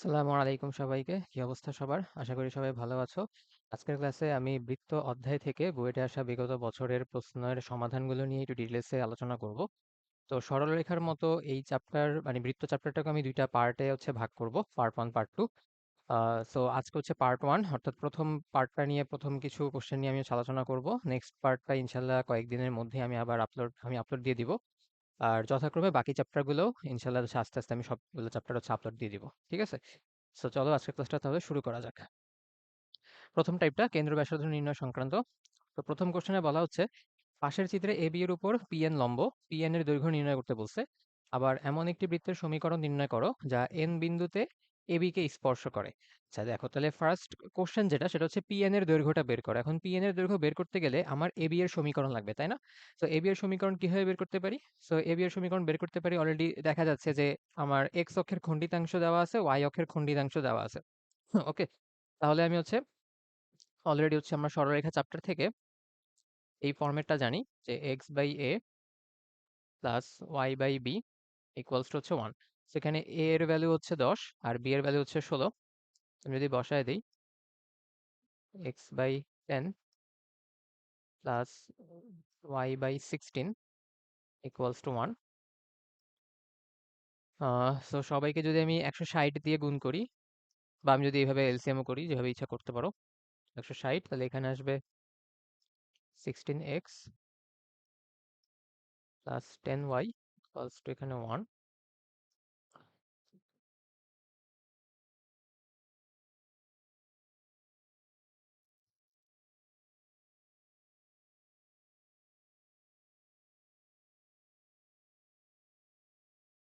আসসালামু আলাইকুম সবাইকে। কি অবস্থা সবার? আশা করি সবাই ভালো আছো। আজকের ক্লাসে আমি বৃত্ত অধ্যায় থেকে বুয়েটে আসা বিগত বছরের প্রশ্নের সমাধানগুলো নিয়ে একটু ডিটেইলসে আলোচনা করব। তো সরলরেখার মতো এই চ্যাপ্টার মানে বৃত্ত চ্যাপ্টারটাকে আমি দুইটা পার্টে ভাগ করব, পার্ট 1 পার্ট 2। সো আজকে হচ্ছে পার্ট 1, অর্থাৎ প্রথম পার্টটা নিয়ে প্রথম কিছু কোশ্চেন নিয়ে আমি আলোচনা করব। নেক্সট পার্টটা ইনশাল্লাহ কয়েকদিনের মধ্যে আমি আবার আপলোড দিয়ে দিব। আর যথাক্রমে বাকি চ্যাপ্টারগুলো ইনশাল্লাহ আস্তে আস্তে আমি সবগুলো চ্যাপ্টার আপলোড দিয়ে দিব। ঠিক আছে? সো চলো আজকের ক্লাসটা তাহলে শুরু করা যাক। প্রথম টাইপটা কেন্দ্র ব্যাসার্ধ নির্ণয় সংক্রান্ত। তো প্রথম কোশ্চেনে বলা হচ্ছে পাশের চিত্রে এ বি এর উপর পিএন লম্ব, পিএন এর দৈর্ঘ্য নির্ণয় করতে বলছে। আবার এমন একটি বৃত্তের সমীকরণ নির্ণয় করো যা এন বিন্দুতে এবি কে স্পর্শ করে। আচ্ছা দেখো, তাহলে ফার্স্ট কোশ্চেন যেটা সেটা হচ্ছে পিএন এর দৈর্ঘ্যটা বের করো। এখন পিএন এর দৈর্ঘ্য বের করতে গেলে আমার এবি এর সমীকরণ লাগবে, তাই না? তো এবি এর সমীকরণ কিভাবে বের করতে পারি? সো এবি এর সমীকরণ বের করতে পারি, অলরেডি দেখা যাচ্ছে যে আমার এক্স অক্ষের খণ্ডিতাংশ দেওয়া আছে, ওয়াই অক্ষের খণ্ডিতাংশ দেওয়া আছে। ওকে, তাহলে আমি অলরেডি আমরা সরলরেখা চ্যাপ্টার থেকে এই ফরম্যাটটা জানি যে x by a plus y by b equals to হচ্ছে 1। সেখানে এ এর ভ্যালু হচ্ছে 10 আর বি এর ভ্যালু হচ্ছে 16। আমি যদি বসায় দিই x by 10 plus y by 16 equals to 1। So সবাইকে যদি আমি 160 দিয়ে গুণ করি, বা আমি যদি এইভাবে এলসিএমও করি, যেভাবে ইচ্ছা করতে পারো, 160, তাহলে এখানে আসবে 16x plus 10y equals to এখানে 1।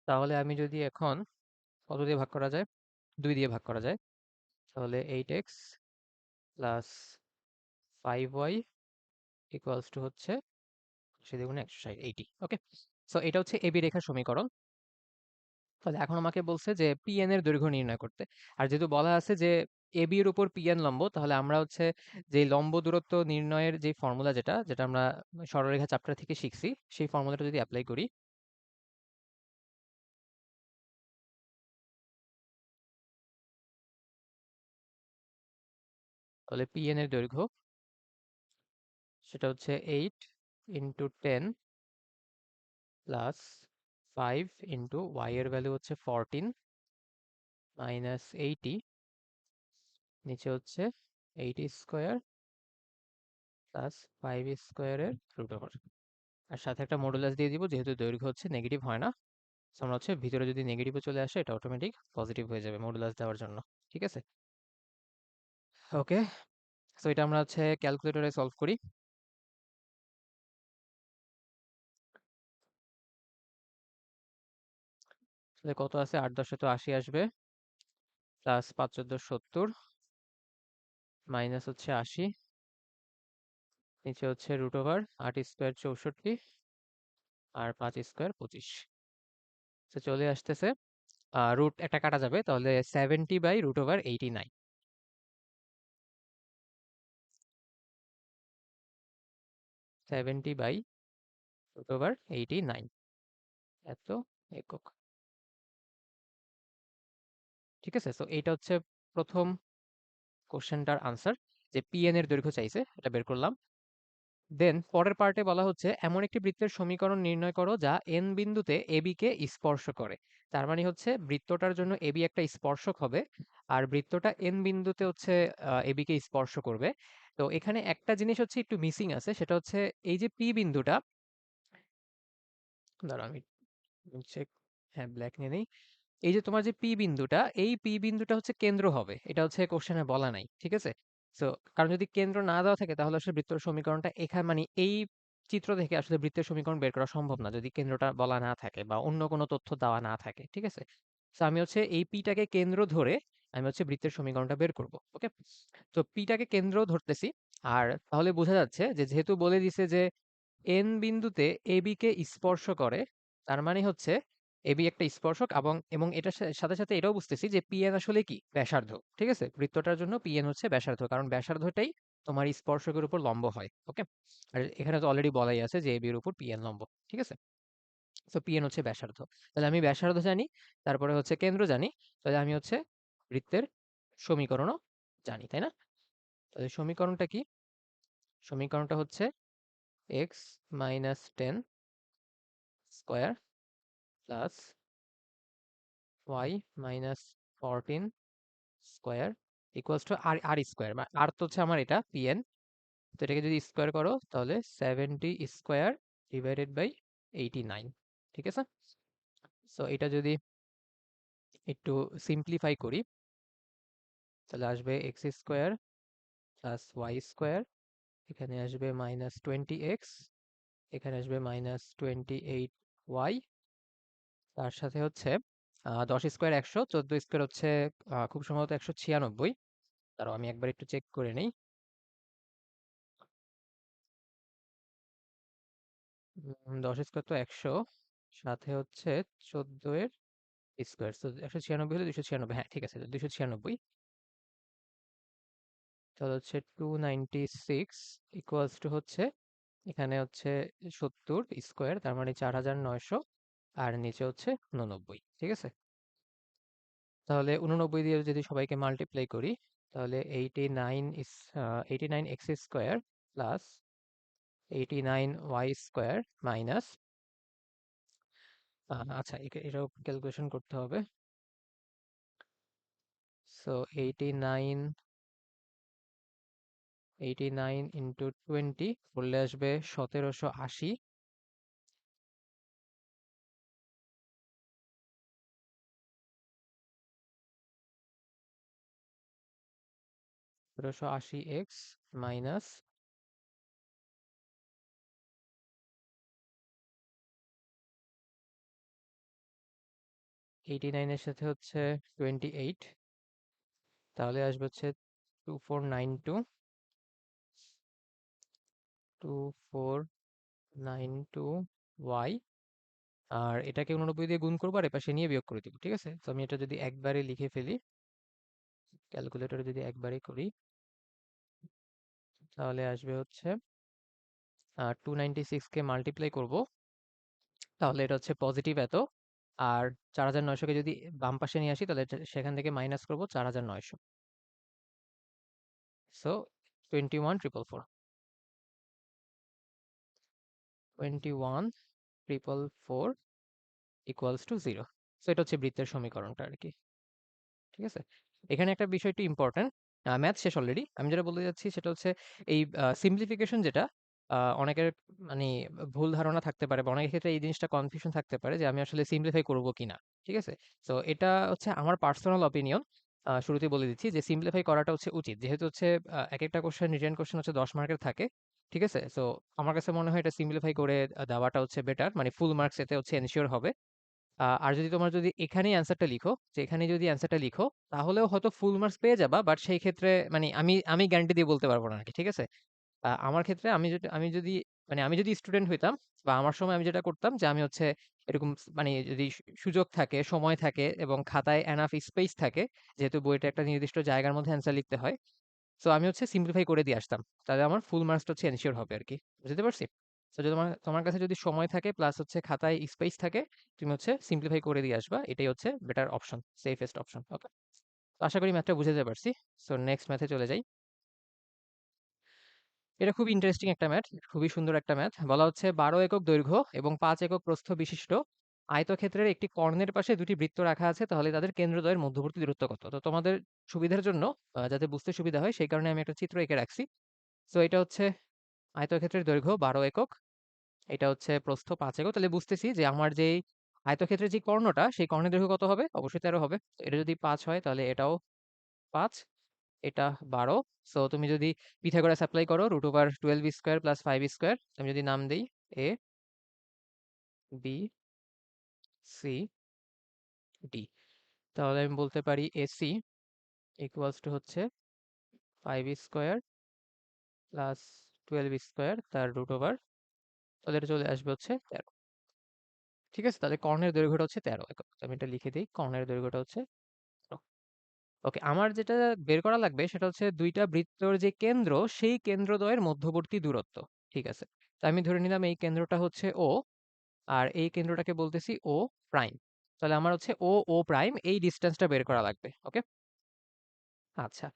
তাহলে আমি যদি এখন কত দিয়ে ভাগ করা যায়? 2 দিয়ে ভাগ করা যায়। তাহলে 8x plus 5y equals to হচ্ছে সেদিকে 160, 80। ওকে, সো এটা হচ্ছে এবি রেখার সমীকরণ। তাহলে এখন আমাকে বলছে যে পিএন এর দৈর্ঘ্য নির্ণয় করতে। আর যেহেতু বলা আছে যে এবি এর উপর পিএন লম্ব, তাহলে আমরা যে লম্ব দূরত্ব নির্ণয়ের যে ফর্মুলা যেটা যেটা আমরা সরলরেখা চ্যাপ্টার থেকে শিখছি, সেই ফর্মুলাটা যদি অ্যাপ্লাই করি, তাহলে পিএন এর দৈর্ঘ্য সেটা হচ্ছে 8 ইন্টু 10 প্লাস 5 ইন্টু ওয়াই এর ভ্যালু হচ্ছে 14 মাইনাস 80, নিচে হচ্ছে 80 স্কোয়ার প্লাস 5 স্কোয়ারের রুট ওভার। আর সাথে একটা মডুলাস দিয়ে দিব, যেহেতু দৈর্ঘ্য নেগেটিভ হয় না। So আমরা ভিতরে যদি নেগেটিভও চলে আসে, এটা অটোমেটিক পজিটিভ হয়ে যাবে মডুলাস দেওয়ার জন্য। ঠিক আছে? ওকে, সো এটা আমরা ক্যালকুলেটরে সলভ করি। তাহলে কত আছে? 8 10 তো 80 আসবে, প্লাস 5 14 70, মাইনাস হচ্ছে 80, নিচে হচ্ছে রুট ওভার 8 স্কোয়ার 64 আর 5 স্কোয়ার 25। তো চলে আসতেছে, রুট একটা কাটা যাবে, তাহলে 70 by root over 89। 70 by root over 89 এত একক। ঠিক আছে, সো এইটা হচ্ছে প্রথম কোশ্চেনটার আনসার, যে পিএন এর দৈর্ঘ্য চাইছে, এটা বের করলাম। দেন পরের পার্টে বলা হচ্ছে এমন একটি বৃত্তের সমীকরণ নির্ণয় করো যা এন বিন্দুতে এবি কে স্পর্শ করে। তার মানে বৃত্তটার জন্য এবি একটা স্পর্শক হবে, আর বৃত্তটা এন বিন্দুতে এবি কে স্পর্শ করবে। তো এখানে একটা জিনিস একটু মিসিং আছে, সেটা এই যে পি বিন্দুটা, দাঁড়াও আমি চেক, হ্যাঁ ব্ল্যাক নিয়ে নেই। এই যে তোমার যে পি বিন্দুটা, এই পি বিন্দুটা কেন্দ্র হবে, এটা কোশ্চেনে বলা নাই। ঠিক আছে, সো কারণ যদি কেন্দ্র না দেওয়া থাকে তাহলে বৃত্তের সমীকরণটা এখানে মানে এই চিত্র থেকে বৃত্তের সমীকরণ বের করা সম্ভব না, যদি কেন্দ্রটা বলা না থাকে বা অন্য কোনো তথ্য দেওয়া না থাকে। ঠিক আছে, সো আমি এই পিটাকে কেন্দ্র ধরে আমি বৃত্তের সমীকরণটা বের করব। ওকে, তো পিটাকে কেন্দ্র ধরতেছি। আর তাহলে বোঝা যাচ্ছে যে যেহেতু বলে দিছে যে এন বিন্দুতে এবি কে স্পর্শ করে, তার মানে এবি একটা স্পর্শক, এবং এবং এটার সাথে সাথে এটাও বুঝতেছি যে পিএন আসলে কি ব্যাসার্ধ। ঠিক আছে, বৃত্তটার জন্য পিএন ব্যাসার্ধ, কারণ ব্যাসার্ধটাই তোমার স্পর্শকের উপর লম্ব হয়। ওকে, আর এখানে তো অলরেডি বলাই আছে যে এবি এর উপর পিএন লম্ব। ঠিক আছে, তো পিএন ব্যাসার্ধ। তাহলে আমি ব্যাসার্ধ জানি, তারপরে কেন্দ্র জানি। তাহলে আমি বৃত্তের সমীকরণও জানি, তাই না? তাহলে সমীকরণটা কি? সমীকরণটা হচ্ছে x minus 10 square plus y minus 14 square equals to r r square. আর তো হচ্ছে আমার এটা পিএন, তো এটাকে যদি স্কোয়ার করো তাহলে 70 স্কোয়ার ডিভাইডেড বাই 89। ঠিক আছে, সো এটা যদি একটু সিম্পলিফাই করি তাহলে আসবে x square plus y square, এখানে আসবে মাইনাস 20x, এখানে আসবে মাইনাস 28y, তার সাথে হচ্ছে 10 স্কোয়ার 100, 14 স্কোয়ার হচ্ছে খুব সম্ভবত 196। তারও আমি একবার একটু চেক করে নিই। 10 স্কোয়ার তো 100, সাথে হচ্ছে 14 এর স্কোয়ার, তো 196 হলে 296, হ্যাঁ ঠিক আছে 296, তাহলে হচ্ছে 296 ইকুয়ালস টু হচ্ছে এখানে হচ্ছে 70 স্কোয়ার, তার মানে 4900, আর নিচে হচ্ছে 89। ঠিক আছে, তাহলে 89 দিয়ে যদি সবাইকে মাল্টিপ্লাই করি তাহলে 89 x square plus 89 y square minus, আচ্ছা এটাও ক্যালকুলেশন করতে হবে। সো 89 ইন্টু 20 করলে আসবে 1780, 1780 এক্স মাইনাস 89 এর সাথে হচ্ছে 28, তাহলে আসবে হচ্ছে 2492, 2492 ওয়াই, আর এটাকে 89 দিয়ে গুণ করবো আর এপাশে নিয়ে বিয়োগ করে দিব। ঠিক আছে, তো আমি এটা যদি একবারে লিখে ফেলি, ক্যালকুলেটরে যদি একবারে করি তাহলে আসবে হচ্ছে 296 কে মাল্টিপ্লাই করব, তাহলে এটা হচ্ছে পজিটিভ এত, আর 4900 কে যদি বাম পাশে নিয়ে আসি তাহলে সেখান থেকে মাইনাস করব 4900, সো 21444, 21444 ইকুয়ালস টু 0। সো এটা হচ্ছে বৃত্তের সমীকরণটা আর কি। ঠিক আছে, এখানে একটা বিষয় একটু ইম্পর্টেন্ট, ম্যাথ শেষ অলরেডি, আমি যেটা বলতে যাচ্ছি সেটা হচ্ছে এই সিম্পলিফিকেশন যেটা অনেকের মানে ভুল ধারণা থাকতে পারে বা অনেকের ক্ষেত্রে এই জিনিসটা কনফিউশন থাকতে পারে যে আমি আসলে সিম্পলিফাই করব কিনা। ঠিক আছে, তো এটা হচ্ছে আমার পার্সোনাল অপিনিয়ন, শুরুতেই বলে দিচ্ছি যে সিম্পলিফাই করাটা হচ্ছে উচিত, যেহেতু হচ্ছে এক একটা কোশ্চেন রিটেন কোশ্চেন হচ্ছে 10 মার্কের থাকে। ঠিক আছে, সো আমার কাছে মনে হয় এটা সিম্পলিফাই করে দেওয়াটা হচ্ছে বেটার, মানে ফুল মার্কস এতে হচ্ছে এনশিওর হবে। আর যদি তোমার যদি এখানেই অ্যান্সারটা লিখো, যে এখানে যদি অ্যান্সারটা লিখো তাহলেও হয়তো ফুল মার্কস পেয়ে যাবা, বাট সেই ক্ষেত্রে মানে আমি গ্যারান্টি দিয়ে বলতে পারবো না আর কি। ঠিক আছে, আমার ক্ষেত্রে আমি যদি স্টুডেন্ট হইতাম বা আমার সময় আমি যেটা করতাম যে আমি হচ্ছে এরকম মানে যদি সুযোগ থাকে, সময় থাকে এবং খাতায় এনাফ স্পেস থাকে, যেহেতু বইটা একটা নির্দিষ্ট জায়গার মধ্যে অ্যান্সার লিখতে হয়, সো আমি হচ্ছে সিম্পলিফাই করে দিয়ে আসতাম, তাহলে আমার ফুল মার্কসটা হচ্ছে এনশিওর হবে আর কি। বুঝতে পারছি? তো যদি তোমার তোমার কাছে যদি সময় থাকে প্লাস হচ্ছে খাতায় স্পেস থাকে, তুমি হচ্ছে সিম্পলিফাই করে দিয়ে আসবা, এটাই হচ্ছে বেটার অপশন, সেফেস্ট অপশন। ওকে, তো আশা করি ম্যাথটা বুঝে যেতে পারছি। সো নেক্সট ম্যাথে চলে যাই। এটা খুব ইন্টারেস্টিং একটা ম্যাথ, খুবই সুন্দর একটা ম্যাথ। বলা হচ্ছে 12 একক দৈর্ঘ্য এবং 5 একক প্রস্থ বিশিষ্ট আয়তক্ষেত্রের একটি কর্ণের পাশে দুটি বৃত্ত রাখা আছে, তাহলে তাদের কেন্দ্রদ্বয়ের মধ্যবর্তী দূরত্ব কত? তো তোমাদের সুবিধার জন্য যাতে বুঝতে সুবিধা হয় সেই কারণে আমি একটা চিত্র এঁকে রাখছি। সো এটা হচ্ছে আয়তক্ষেত্রের দৈর্ঘ্য 12 একক, এটা হচ্ছে প্রস্থ 5 একক, তাহলে বুঝতেছি যে আমার যে আয়তক্ষেত্রের যে কর্ণটা সেই কর্ণের দৈর্ঘ্য কত হবে? অবশ্যই 13 হবে। তো এটা যদি 5 হয় তাহলে এটাও 5, এটা 12। সো তুমি যদি পিথাগোরাস অ্যাপ্লাই করো, √12 স্কোয়ার প্লাস 5 স্কোয়ার, আমি যদি নাম দিই এ বি সি ডি, তাহলে আমি বলতে পারি এসি ইকুয়ালস টু হচ্ছে 5 স্কোয়ার প্লাস 12 স্কোয়ার তার √, তাহলে এটা চলে আসবে হচ্ছে 13। ঠিক আছে, তাহলে কর্ণের দৈর্ঘ্যটা হচ্ছে 13 একক, তো আমি এটা লিখে দিই, কর্ণের দৈর্ঘ্যটা হচ্ছে 13। ওকে, আমার যেটা বের করা লাগবে সেটা হচ্ছে দুইটা বৃত্তর যে কেন্দ্র সেই কেন্দ্রদ্বয়ের মধ্যবর্তী দূরত্ব। ঠিক আছে, তো আমি ধরে নিলাম এই কেন্দ্রটা হচ্ছে ও, আর এই কেন্দ্রটাকে বলতেছি ও প্রাইম, তাহলে আমার হচ্ছে ও ও প্রাইম এই ডিস্টেন্সটা বের করা লাগবে। ওকে, আচ্ছা,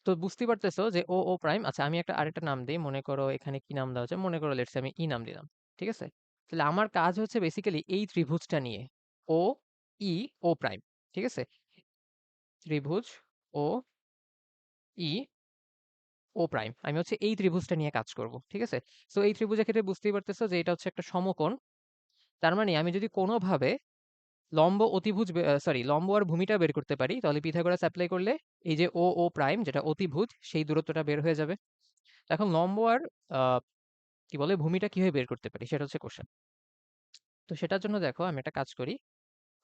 তো বুঝতে পারতেছো যে ও ও প্রাইম। আচ্ছা, আমি একটা আরেকটা নাম দিই, মনে করো এখানে কি নাম দেওয়া হচ্ছে, মনে করো লেটস আমি ই নাম দিলাম। ঠিক আছে, তাহলে আমার কাজ হচ্ছে বেসিক্যালি এই ত্রিভুজটা নিয়ে, ও ই ও প্রাইম। ঠিক আছে, ত্রিভুজ ও ই ও প্রাইম, আমি হচ্ছে এই ত্রিভুজটা নিয়ে কাজ করব। ঠিক আছে, তো এই ত্রিভুজের ক্ষেত্রে বুঝতেই পারতেছো যে এটা হচ্ছে একটা সমকোণ। তার মানে আমি যদি কোনোভাবে লম্ব অতিভুজ, সরি, লম্ব আর ভূমিটা বের করতে পারি, তাহলে পিথাগোরাস অ্যাপ্লাই করলে এই যে ও ও প্রাইম যেটা অতিভুজ সেই দূরত্বটা বের হয়ে যাবে। এখন লম্ব আর আহ, কি বলে ভূমিটা কিভাবে বের করতে পারি সেটা হচ্ছে কোশ্চেন। তো সেটার জন্য দেখো আমি একটা কাজ করি,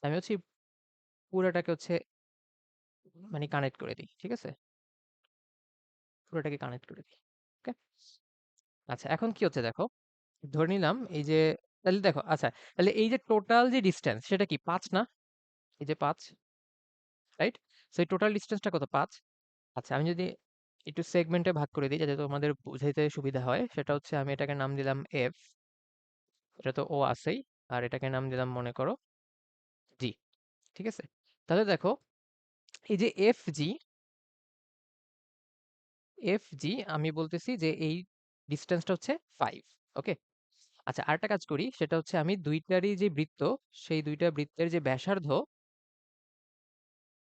আমি হচ্ছে পুরোটাকে হচ্ছে মানে কানেক্ট করে দিই। ঠিক আছে, পুরোটাকে কানেক্ট করে দিই। ওকে, আচ্ছা এখন কি হচ্ছে দেখো, ধরে নিলাম এই যে, তাহলে দেখো আচ্ছা, তাহলে এই যে টোটাল যে ডিস্টেন্স সেটা কি 5 না? এই যে 5, রাইট? সো এই টোটাল ডিস্টেন্সটা কত? 5। আচ্ছা, আমি যদি একটু সেগমেন্টে ভাগ করে দিই যাতে তোমাদের বুঝাইতে সুবিধা হয়, সেটা হচ্ছে আমি এটাকে নাম দিলাম এফ, এটা তো ও আছেই, আর এটাকে নাম দিলাম মনে করো জি। ঠিক আছে, তাহলে দেখো এই যে এফ জি, এফ জি আমি বলতেছি যে এই ডিস্টেন্সটা হচ্ছে 5। ওকে, আচ্ছা আরেকটা কাজ করি, সেটা হচ্ছে আমি দুইটারই যে বৃত্ত, সেই দুইটা বৃত্তের যে ব্যাসার্ধ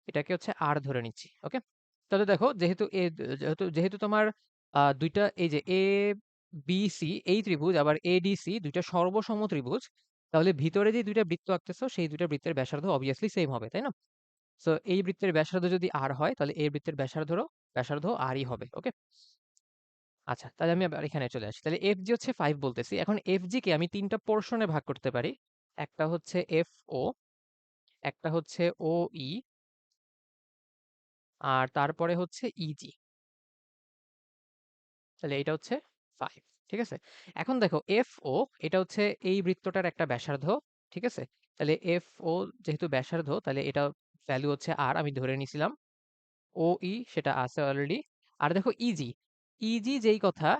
এটাকে হচ্ছে আর ধরে নিচ্ছি। ওকে, তাহলে দেখো যেহেতু যেহেতু যেহেতু তোমার দুইটা এই যে এ বি সি এই ত্রিভুজ, আবার এ ডি সি দুইটা সর্বসম ত্রিভুজ, তাহলে ভিতরে যে দুইটা বৃত্ত আঁকতেছো সেই দুইটা বৃত্তের ব্যাসার্ধ অবভিয়াসলি সেম হবে, তাই না? সো এই বৃত্তের ব্যাসার্ধ যদি আর হয় তাহলে এই বৃত্তের ব্যাসার্ধ আরই হবে। ওকে, আচ্ছা তাহলে আমি আবার এখানে চলে আসি, তাহলে এফ জি হচ্ছে 5 বলতেছি। এখন এফ জি কে আমি তিনটা পোর্শনে ভাগ করতে পারি, একটা হচ্ছে এফ ও, একটা হচ্ছে ও ই, আর তারপরে হচ্ছে ইজি। তাহলে এটা হচ্ছে 5। ঠিক আছে, এখন দেখো এফ ও এটা হচ্ছে এই বৃত্তটার একটা ব্যাসার্ধ। ঠিক আছে, তাহলে এফ ও যেহেতু ব্যাসার্ধ তাহলে এটা ভ্যালু হচ্ছে আর, আমি ধরে নিছিলাম। ও ই সেটা আছে অলরেডি। আর দেখো ইজি, ইজি যেই কথা,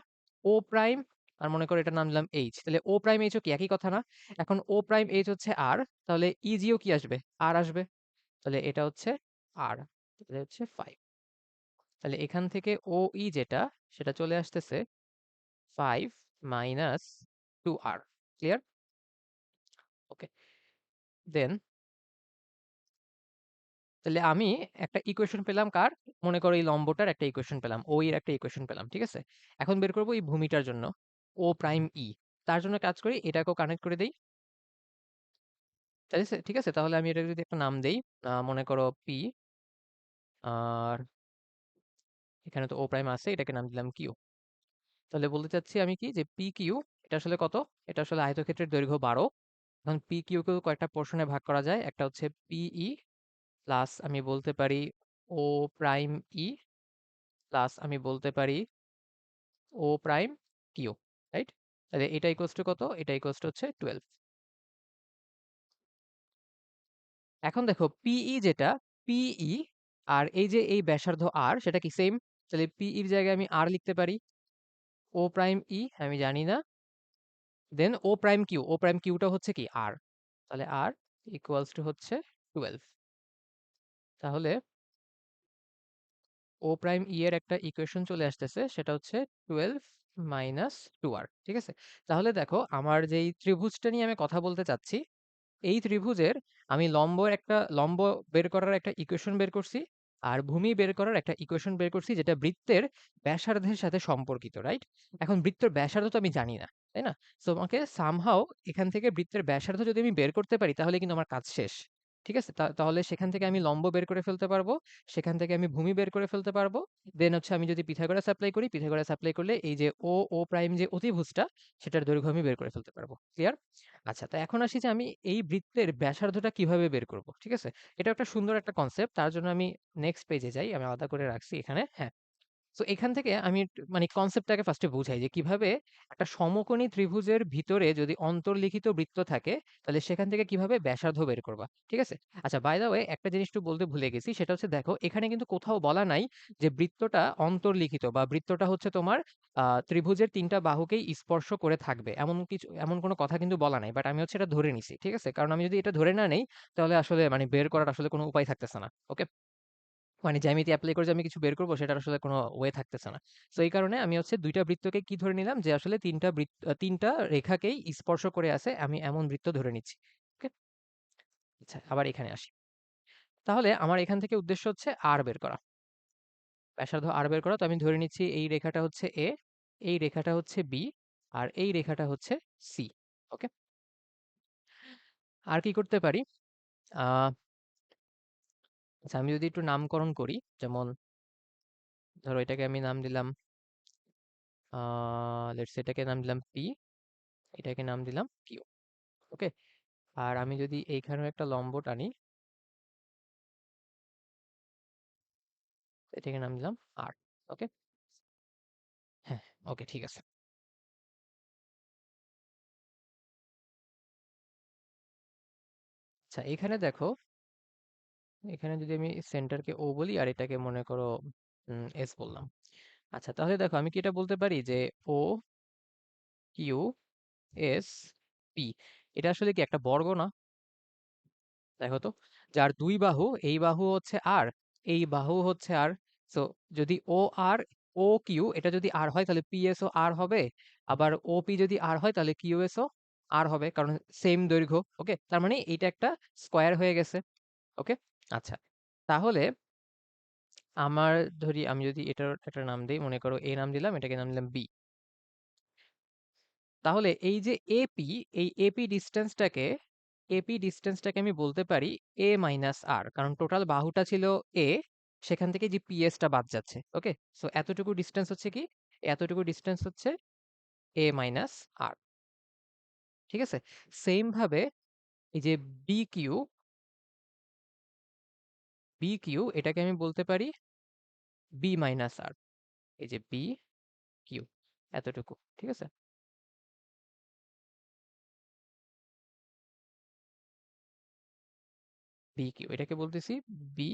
ও প্রাইম আর মনে করো এটার নাম দিলাম এইচ, তাহলে ও প্রাইম এইচও কি একই কথা না? এখন ও প্রাইম এইচ হচ্ছে আর, তাহলে ইজিও কি আসবে? আর আসবে। তাহলে এটা হচ্ছে আর, তাহলে হচ্ছে 5। তাহলে এখান থেকে ও ই যেটা সেটা চলে আসতেছে 5 মাইনাস 2r। ক্লিয়ার? ওকে, দেন তাহলে আমি একটা ইকুয়েশন পেলাম কার, মনে করো এই লম্বটার একটা ইকুয়েশন পেলাম, ও এর একটা ইকুয়েশন পেলাম। ঠিক আছে, এখন বের করবো এই ভূমিটার জন্য ও প্রাইম ই। তার জন্য কাজ করি এটাকেও কানেক্ট করে দেই। ঠিক আছে, তাহলে আমি এটা যদি একটা নাম দেই, মনে করো পি, আর এখানে তো ও প্রাইম আছে, এটাকে নাম দিলাম কিউ। তাহলে বলতে চাচ্ছি আমি কি, যে পি কিউ এটা আসলে কত? এটা আসলে আয়তক্ষেত্রের দৈর্ঘ্য 12। এখন পি কিউ কেও কয়েকটা পোর্শনে ভাগ করা যায়, একটা হচ্ছে পিই প্লাস আমি বলতে পারি ও প্রাইম ই প্লাস আমি বলতে পারি ও প্রাইম কিউ, রাইট? তাহলে এটা ইকুয়ালস টু কত? এটা ইকুয়ালস টু হচ্ছে 12। এখন দেখো পিই যেটা, পিই আর এই যে এই ব্যাসার্ধ আর সেটা কি সেম? তাহলে পিইর জায়গায় আমি আর লিখতে পারি, ও প্রাইম ই আমি জানি না, দেন ও প্রাইম কিউ, ও প্রাইম কিউটা হচ্ছে কি আর, তাহলে আর ইকুয়ালস টু হচ্ছে 12। তাহলে ও প্রাইম ই এর একটা ইকুয়েশন চলে আসতেছে, সেটা হচ্ছে 12 মাইনাস 2r। ঠিক আছে, তাহলে দেখো আমার যেই ত্রিভুজটা নিয়ে আমি কথা বলতে চাচ্ছি, এই ত্রিভুজের আমি লম্ব বের করার একটা ইকুয়েশন বের করছি, আর ভূমি বের করার একটা ইকুয়েশন বের করছি, যেটা বৃত্তের ব্যাসার্ধের সাথে সম্পর্কিত, রাইট? এখন বৃত্তের ব্যাসার্ধ তো আমি জানি না, তাই না? সো আমাকে সামহাও এখান থেকে বৃত্তের ব্যাসার্ধ যদি আমি বের করতে পারি তাহলে কিন্তু আমার কাজ শেষ। ঠিক আছে, তাহলে সেখান থেকে আমি লম্ব বের করে ফেলতে পারবো, সেখান থেকে আমি ভূমি বের করে ফেলতে পারবো। দেন হচ্ছে আমি যদি পিথাগোরাস অ্যাপ্লাই করি, পিথাগোরাস অ্যাপ্লাই করলে এই যে ও ও প্রাইম যে অতিভুজটা সেটার দৈর্ঘ্য আমি বের করে ফেলতে পারবো। ক্লিয়ার? আচ্ছা, তো এখন আসি যে আমি এই বৃত্তের ব্যাসার্ধটা কিভাবে বের করব। ঠিক আছে, এটা একটা সুন্দর একটা কনসেপ্ট, তার জন্য আমি নেক্সট পেজে যাই, আমি আলাদা করে রাখছি এখানে। হ্যাঁ, তো এখান থেকে আমি মানে কনসেপ্টটাকে ফার্স্টে বুঝাই যে কিভাবে একটা সমকোণী ত্রিভুজের ভিতরে যদি অন্তর্লিখিত বৃত্ত থাকে তাহলে সেখান থেকে কিভাবে ব্যাসার্ধ বের করবা। ঠিক আছে, আচ্ছা বাই দ্য ওয়ে একটা জিনিস একটু বলতে ভুলে গেছি, সেটা হচ্ছে দেখো এখানে কিন্তু কোথাও বলা নাই যে বৃত্তটা অন্তর্লিখিত বা বৃত্তটা হচ্ছে তোমার ত্রিভুজের তিনটা বাহুকেই স্পর্শ করে থাকবে, এমন কিছু, এমন কোনো কথা কিন্তু বলা নাই, বাট আমি হচ্ছে এটা ধরে নিছি। ঠিক আছে, কারণ আমি যদি এটা ধরে না নেই তাহলে আসলে মানে বের করার আসলে কোনো উপায় থাকতেছে না। ওকে, মানে জ্যামিতি অ্যাপ্লাই করে যে আমি কিছু বের করবো সেটার আসলে কোনো ওয়ে থাকতেছে না। তো এই কারণে আমি হচ্ছে দুইটা বৃত্তকে কি ধরে নিলাম, যে আসলে তিনটা রেখাকেই স্পর্শ করে আছে, আমি এমন বৃত্ত ধরে নিচ্ছি। ওকে, আচ্ছা আবার এখানে আসি। তাহলে আমার এখান থেকে উদ্দেশ্য হচ্ছে আর বের করা, ব্যাসার্ধ আর বের করা। তো আমি ধরে নিচ্ছি এই রেখাটা হচ্ছে এ, এই রেখাটা হচ্ছে বি, আর এই রেখাটা হচ্ছে সি। ওকে, আর কি করতে পারি? আহ আচ্ছা, আমি যদি একটু নামকরণ করি, যেমন ধরো এটাকে আমি নাম দিলাম, লেটস এটাকে নাম দিলাম পি, এটাকে নাম দিলাম কিউ। ওকে, আর আমি যদি এইখানেও একটা লম্ব টানি, এটাকে নাম দিলাম আর। ওকে, হ্যাঁ, ওকে ঠিক আছে। আচ্ছা এখানে দেখো, এখানে যদি আমি সেন্টারকে ও বলি আর এটাকে মনে করো এস বললাম। আচ্ছা তাহলে দেখো আমি কি এটা বলতে পারি যে ও কিউ এস পি, এটা আসলে কি একটা বর্গ না? দেখো তো, যার দুই বাহু, এই বাহু হচ্ছে আর, এই বাহু হচ্ছে আর। সো যদি ও আর, ও কিউ এটা যদি আর হয় তাহলে পিএস ও আর হবে, আবার ও পি যদি আর হয় তাহলে কিউএস ও আর হবে, কারণ সেম দৈর্ঘ্য। ওকে, তার মানে এটা একটা স্কোয়ার হয়ে গেছে। ওকে, আচ্ছা তাহলে আমার, ধরি আমি যদি এটার একটা নাম দিই, মনে করো এ নাম দিলাম, এটাকে নাম দিলাম বি। তাহলে এই যে এপি, এই এপি ডিস্টেন্সটাকে আমি বলতে পারি এ মাইনাস আর, কারণ টোটাল বাহুটা ছিল এ, সেখান থেকে যে পিএসটা বাদ যাচ্ছে। ওকে, সো এতটুকু ডিস্টেন্স হচ্ছে কি, এতটুকু ডিস্টেন্স হচ্ছে এ মাইনাস আর। ঠিক আছে, সেম ভাবে এই যে বি কিউ, এটাকে আমি বলতে পারি বি মাইনাস আর, এই যে বি কিউ এতটুকু। ঠিক আছে, বি কিউ এটাকে বলতেছি বি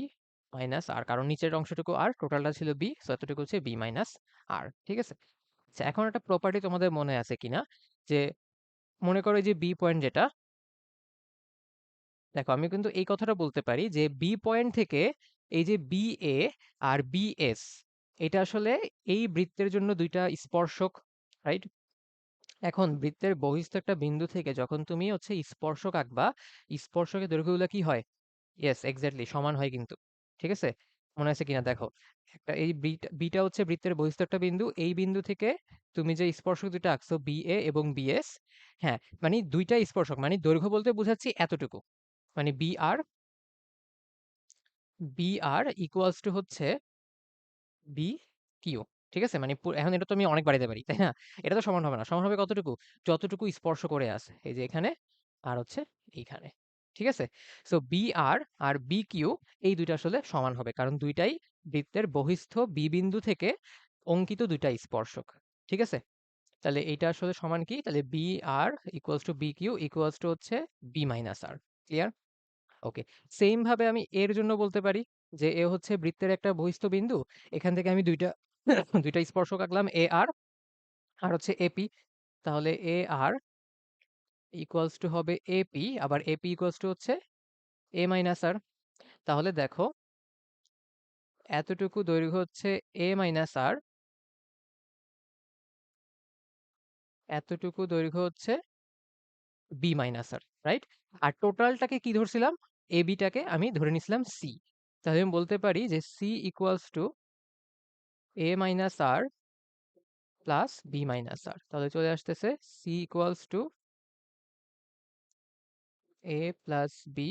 মাইনাস আর, কারণ নিচের অংশটুকু আর, টোটালটা ছিল বি, সো এতটুকু হচ্ছে বি মাইনাস আর। ঠিক আছে, আচ্ছা এখন একটা প্রপার্টি তোমাদের মনে আছে কিনা, যে মনে করো এই যে বি পয়েন্ট যেটা, দেখো আমি কিন্তু এই কথাটা বলতে পারি যে বি পয়েন্ট থেকে এই যে B A R B S, এটা আসলে এই বৃত্তের জন্য দুইটা স্পর্শক, রাইট? এখন বৃত্তের বহিস্থ একটা বিন্দু থেকে যখন তুমি হচ্ছে স্পর্শক আঁকবা, স্পর্শকের দৈর্ঘ্যগুলো কি হয়? ইয়েস এক্স্যাক্টলি সমান হয় কিন্তু। ঠিক আছে, মনে আছে কিনা দেখো, একটা এই বিটা হচ্ছে বৃত্তের বহিস্থ একটা বিন্দু, এই বিন্দু থেকে তুমি যে স্পর্শক দুটো আঁকছো বি এ এবং বিএস, হ্যাঁ মানে দুইটা স্পর্শক, মানে দৈর্ঘ্য বলতে বোঝাচ্ছি এতটুকু, মানে বি আর ইকুয়ালস টু হচ্ছে বি কিউ। ঠিক আছে, মানে এখন এটা তো আমি অনেক বাড়াইতে পারি, তাই না? এটা তো সমান হবে না, সমান হবে কতটুকু, যতটুকু স্পর্শ করে আছে এই যে এখানে আর হচ্ছে এইখানে। ঠিক আছে, সো বি আর বি কিউ এই দুইটা আসলে সমান হবে, কারণ দুইটাই বৃত্তের বহিস্থ বি বিন্দু থেকে অঙ্কিত দুইটা স্পর্শক। ঠিক আছে, তাহলে এইটা আসলে সমান কি, তাহলে b r equals to b q equals to হচ্ছে b minus r. Clear? Okay, same ভাবে আমি এর জন্য বলতে পারি যে এ হচ্ছে বৃত্তের একটা বহিস্থ বিন্দু, এখান থেকে আমি দুইটা দুইটা স্পর্শক আঁকলাম এ আর, আর হচ্ছে এপি। তাহলে এ আর ইকুয়ালস টু হবে এপি, আবার এপি ইকুয়ালস টু হচ্ছে এ মাইনাস আর। তাহলে দেখো এতটুকু দৈর্ঘ্য হচ্ছে এ মাইনাস আর, এতটুকু দৈর্ঘ্য হচ্ছে বি মাইনাস আর, রাইট? আর টোটালটাকে কি ধরছিলাম, এ বিটাকে আমি ধরে নিছিলাম সি। তাহলে আমি বলতে পারি যে c equals to a minus r plus b minus r. তাহলে চলে আসতেছে c equals to a plus b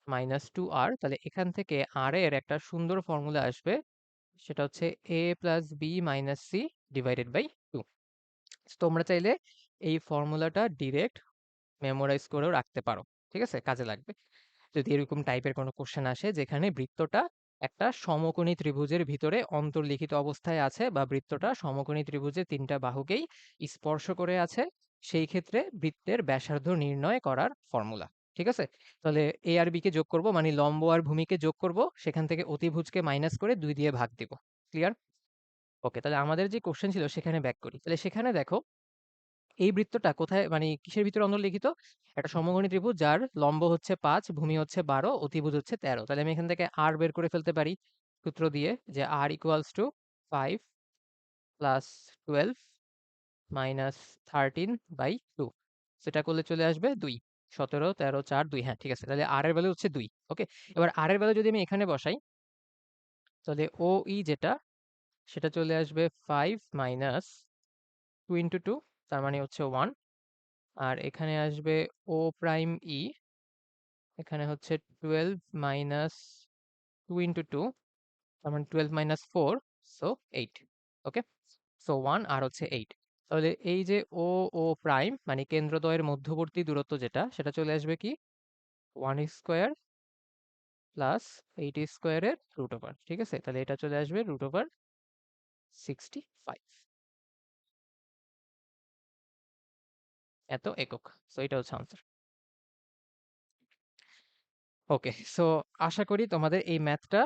minus two r. তাহলে এখান থেকে আর এর একটা সুন্দর ফর্মুলা আসবে, সেটা হচ্ছে a plus b minus c divided by two. তোমরা চাইলে এই ফর্মুলাটা ডিরেক্ট মেমোরাইজ করেও রাখতে পারো, ঠিক আছে, কাজে লাগবে যদি এরকম টাইপের কোনো কোশ্চেন আসে যেখানে বৃত্তটা একটা সমকোণী ত্রিভুজের ভিতরে অন্তর্লিখিত অবস্থায় আছে, বা বৃত্তটা সমকোণী ত্রিভুজের তিনটা বাহুকেই স্পর্শ করে আছে, সেই ক্ষেত্রে বৃত্তের ব্যাসার্ধ নির্ণয় করার ফর্মুলা। ঠিক আছে, তাহলে এ আর বি কে যোগ করব, মানে লম্ব আর ভূমিকে যোগ করব, সেখান থেকে অতিভুজকে মাইনাস করে 2 দিয়ে ভাগ দিব। ক্লিয়ার? ওকে, তাহলে আমাদের যে কোশ্চেন ছিল সেখানে ব্যাক করি। তাহলে সেখানে দেখো এই বৃত্তটা কোথায়, মানে কিসের ভিতরে অন্তর্লিখিত, একটা সমকোণী ত্রিভুজ যার লম্ব হচ্ছে 5, ভূমি হচ্ছে 12, অতিভুজ হচ্ছে 13। তাহলে আমি এখান থেকে আর বের করে ফেলতে পারি। সূত্র দিয়ে যে r equals to 5 plus 12 minus 13/2, সেটা করলে চলে আসবে 2। 17, 13, 4, 2, হ্যাঁ ঠিক আছে। তাহলে r এর ভ্যালু হচ্ছে 2। ওকে, এবার r এর ভ্যালু যদি আমি এখানে বসাই, তাহলে ও ই যেটা সেটা চলে আসবে 5 মাইনাস 2 ইন্টু 2, তার মানে হচ্ছে 1। আর এখানে আসবে ও প্রাইম ই, এখানে হচ্ছে 12 মাইনাস 2 ইন্টু 2, তার মানে 12 মাইনাস 4, সো 8। ওকে, সো 1 আর হচ্ছে 8। তাহলে এই যে ও ও প্রাইম মানে কেন্দ্রদ্বয়ের মধ্যবর্তী দূরত্ব যেটা, সেটা চলে আসবে কি 1 স্কোয়ার প্লাস 8 স্কোয়ারের রুট ওভার। ঠিক আছে, তাহলে এটা চলে আসবে রুট ওভার 65, এত একক। সো এটা হচ্ছে আনসার। ওকে, সো আশা করি তোমাদের এই ম্যাথটা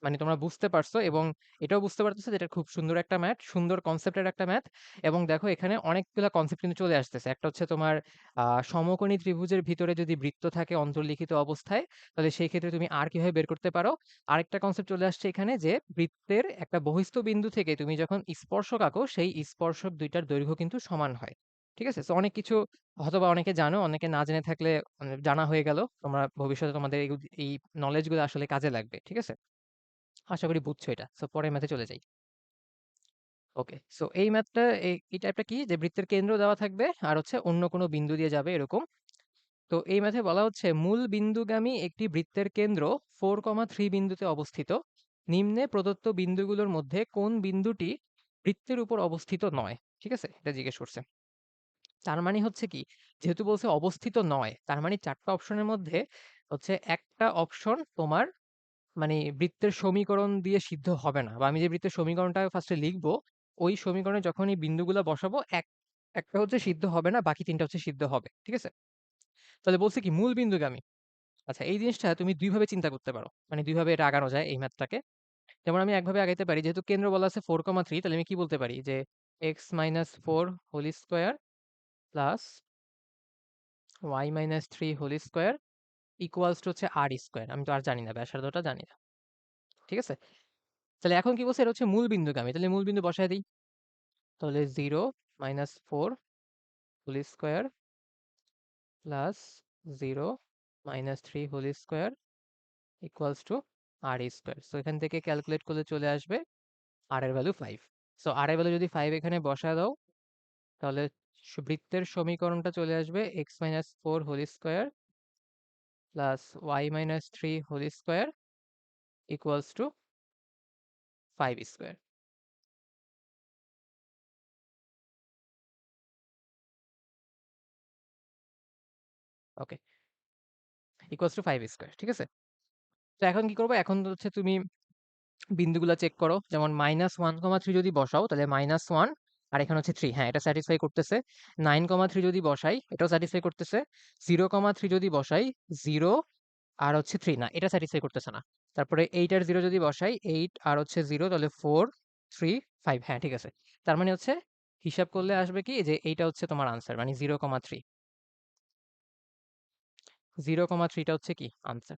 মানে তোমরা বুঝতে পারছো, এবং এটাও বুঝতে পারতেছো যে এটা খুব সুন্দর একটা ম্যাথ, সুন্দর কনসেপ্টের একটা ম্যাথ। এবং দেখো এখানে অনেকগুলো কনসেপ্ট কিন্তু চলে আসতেছে। একটা হচ্ছে তোমার সমকোণী ত্রিভুজের ভিতরে যদি বৃত্ত থাকে অন্তর্লিখিত অবস্থায়, তাহলে সেই ক্ষেত্রে তুমি আর কিভাবে বের করতে পারো। আরেকটা কনসেপ্ট চলে আসছে এখানে যে বৃত্তের একটা বহিস্থ বিন্দু থেকে তুমি যখন স্পর্শক আঁকো, সেই স্পর্শক দুইটার দৈর্ঘ্য কিন্তু সমান হয়। ঠিক আছে, তো অনেক কিছু হয়তোবা অনেকে জানো, অনেকে না জেনে থাকলে জানা হয়ে গেল। তোমরা ভবিষ্যতে তোমাদের এই নলেজগুলো আসলে কাজে লাগবে। ঠিক আছে, আশা করি বুঝছো এটা। সো পরের ম্যাথে চলে যাই। ওকে, সো এই ম্যাথটা এই টাইপটা কি যে বৃত্তের কেন্দ্র দেওয়া থাকবে আর হচ্ছে অন্য কোনো বিন্দু দিয়ে যাবে এরকম। তো এই ম্যাথে বলা হচ্ছে মূল বিন্দুগামী একটি বৃত্তের কেন্দ্র 4,3 বিন্দুতে অবস্থিত। নিম্নে প্রদত্ত বিন্দুগুলোর মধ্যে কোন বিন্দুটি বৃত্তের উপর অবস্থিত নয়? ঠিক আছে, এটা জিজ্ঞেস করছে। তার মানে হচ্ছে কি, যেহেতু বলছে অবস্থিত নয়, তার মানে চারটা অপশনের মধ্যে হচ্ছে একটা অপশন তোমার মানে বৃত্তের সমীকরণ দিয়ে সিদ্ধ হবে না, বা আমি যে বৃত্তের সমীকরণটা ফার্স্টে লিখবো, ওই সমীকরণে যখন এই বিন্দুগুলো বসাবো একটা হচ্ছে সিদ্ধ হবে না, বাকি তিনটা হচ্ছে সিদ্ধ হবে। ঠিক আছে, তাহলে বলছে কি মূল বিন্দুগামী। আচ্ছা, এই জিনিসটা তুমি দুইভাবে চিন্তা করতে পারো, মানে দুইভাবে এটা আগানো যায় এই ম্যাথটাকে। যেমন আমি একভাবে আগাইতে পারি, যেহেতু কেন্দ্র বলা আছে 4,3, তাহলে আমি কি বলতে পারি যে x-4 whole square plus y-3 whole square equals to হচ্ছে আর স্কোয়ার। আমি তো আর জানি না, ব্যাসার্ধটা জানি না। ঠিক আছে, তাহলে এখন কি বলছে, এটা হচ্ছে মূল বিন্দুগামী, তাহলে মূল বিন্দু বসায় দিই। তাহলে 0-4 whole square plus 0-3 whole square equals to r square. So এখান থেকে ক্যালকুলেট করলে চলে আসবে আর এর ভ্যালু 5। সো আর এর ভ্যালু যদি 5 এখানে বসায় দাও, তাহলে বৃত্তের সমীকরণটা চলে আসবে x-4 whole square plus y-3 whole square equals to 5 square. Okay, equals to 5 square. ঠিক আছে, তো এখন কি করবো, এখন হচ্ছে তুমি বিন্দুগুলো চেক করো। যেমন -1,3 যদি বসাও, তাহলে -1 আর এখানে হচ্ছে 3, হ্যাঁ এটা স্যাটিসফাই করতেছে। 9,3 যদি বসাই, এটাও স্যাটিসফাই করতেছে। 0,3 যদি বসাই, 0 আর হচ্ছে 3, না এটা স্যাটিসফাই করতেছে না। তারপরে 8 আর 0 যদি বসাই, 8 আর হচ্ছে 0, তাহলে 4, 3, 5, হ্যাঁ ঠিক আছে। তার মানে হচ্ছে হিসাব করলে আসবে কি যে এইটা হচ্ছে তোমার আনসার, মানে 0,3। 0,3টা হচ্ছে কি আনসার।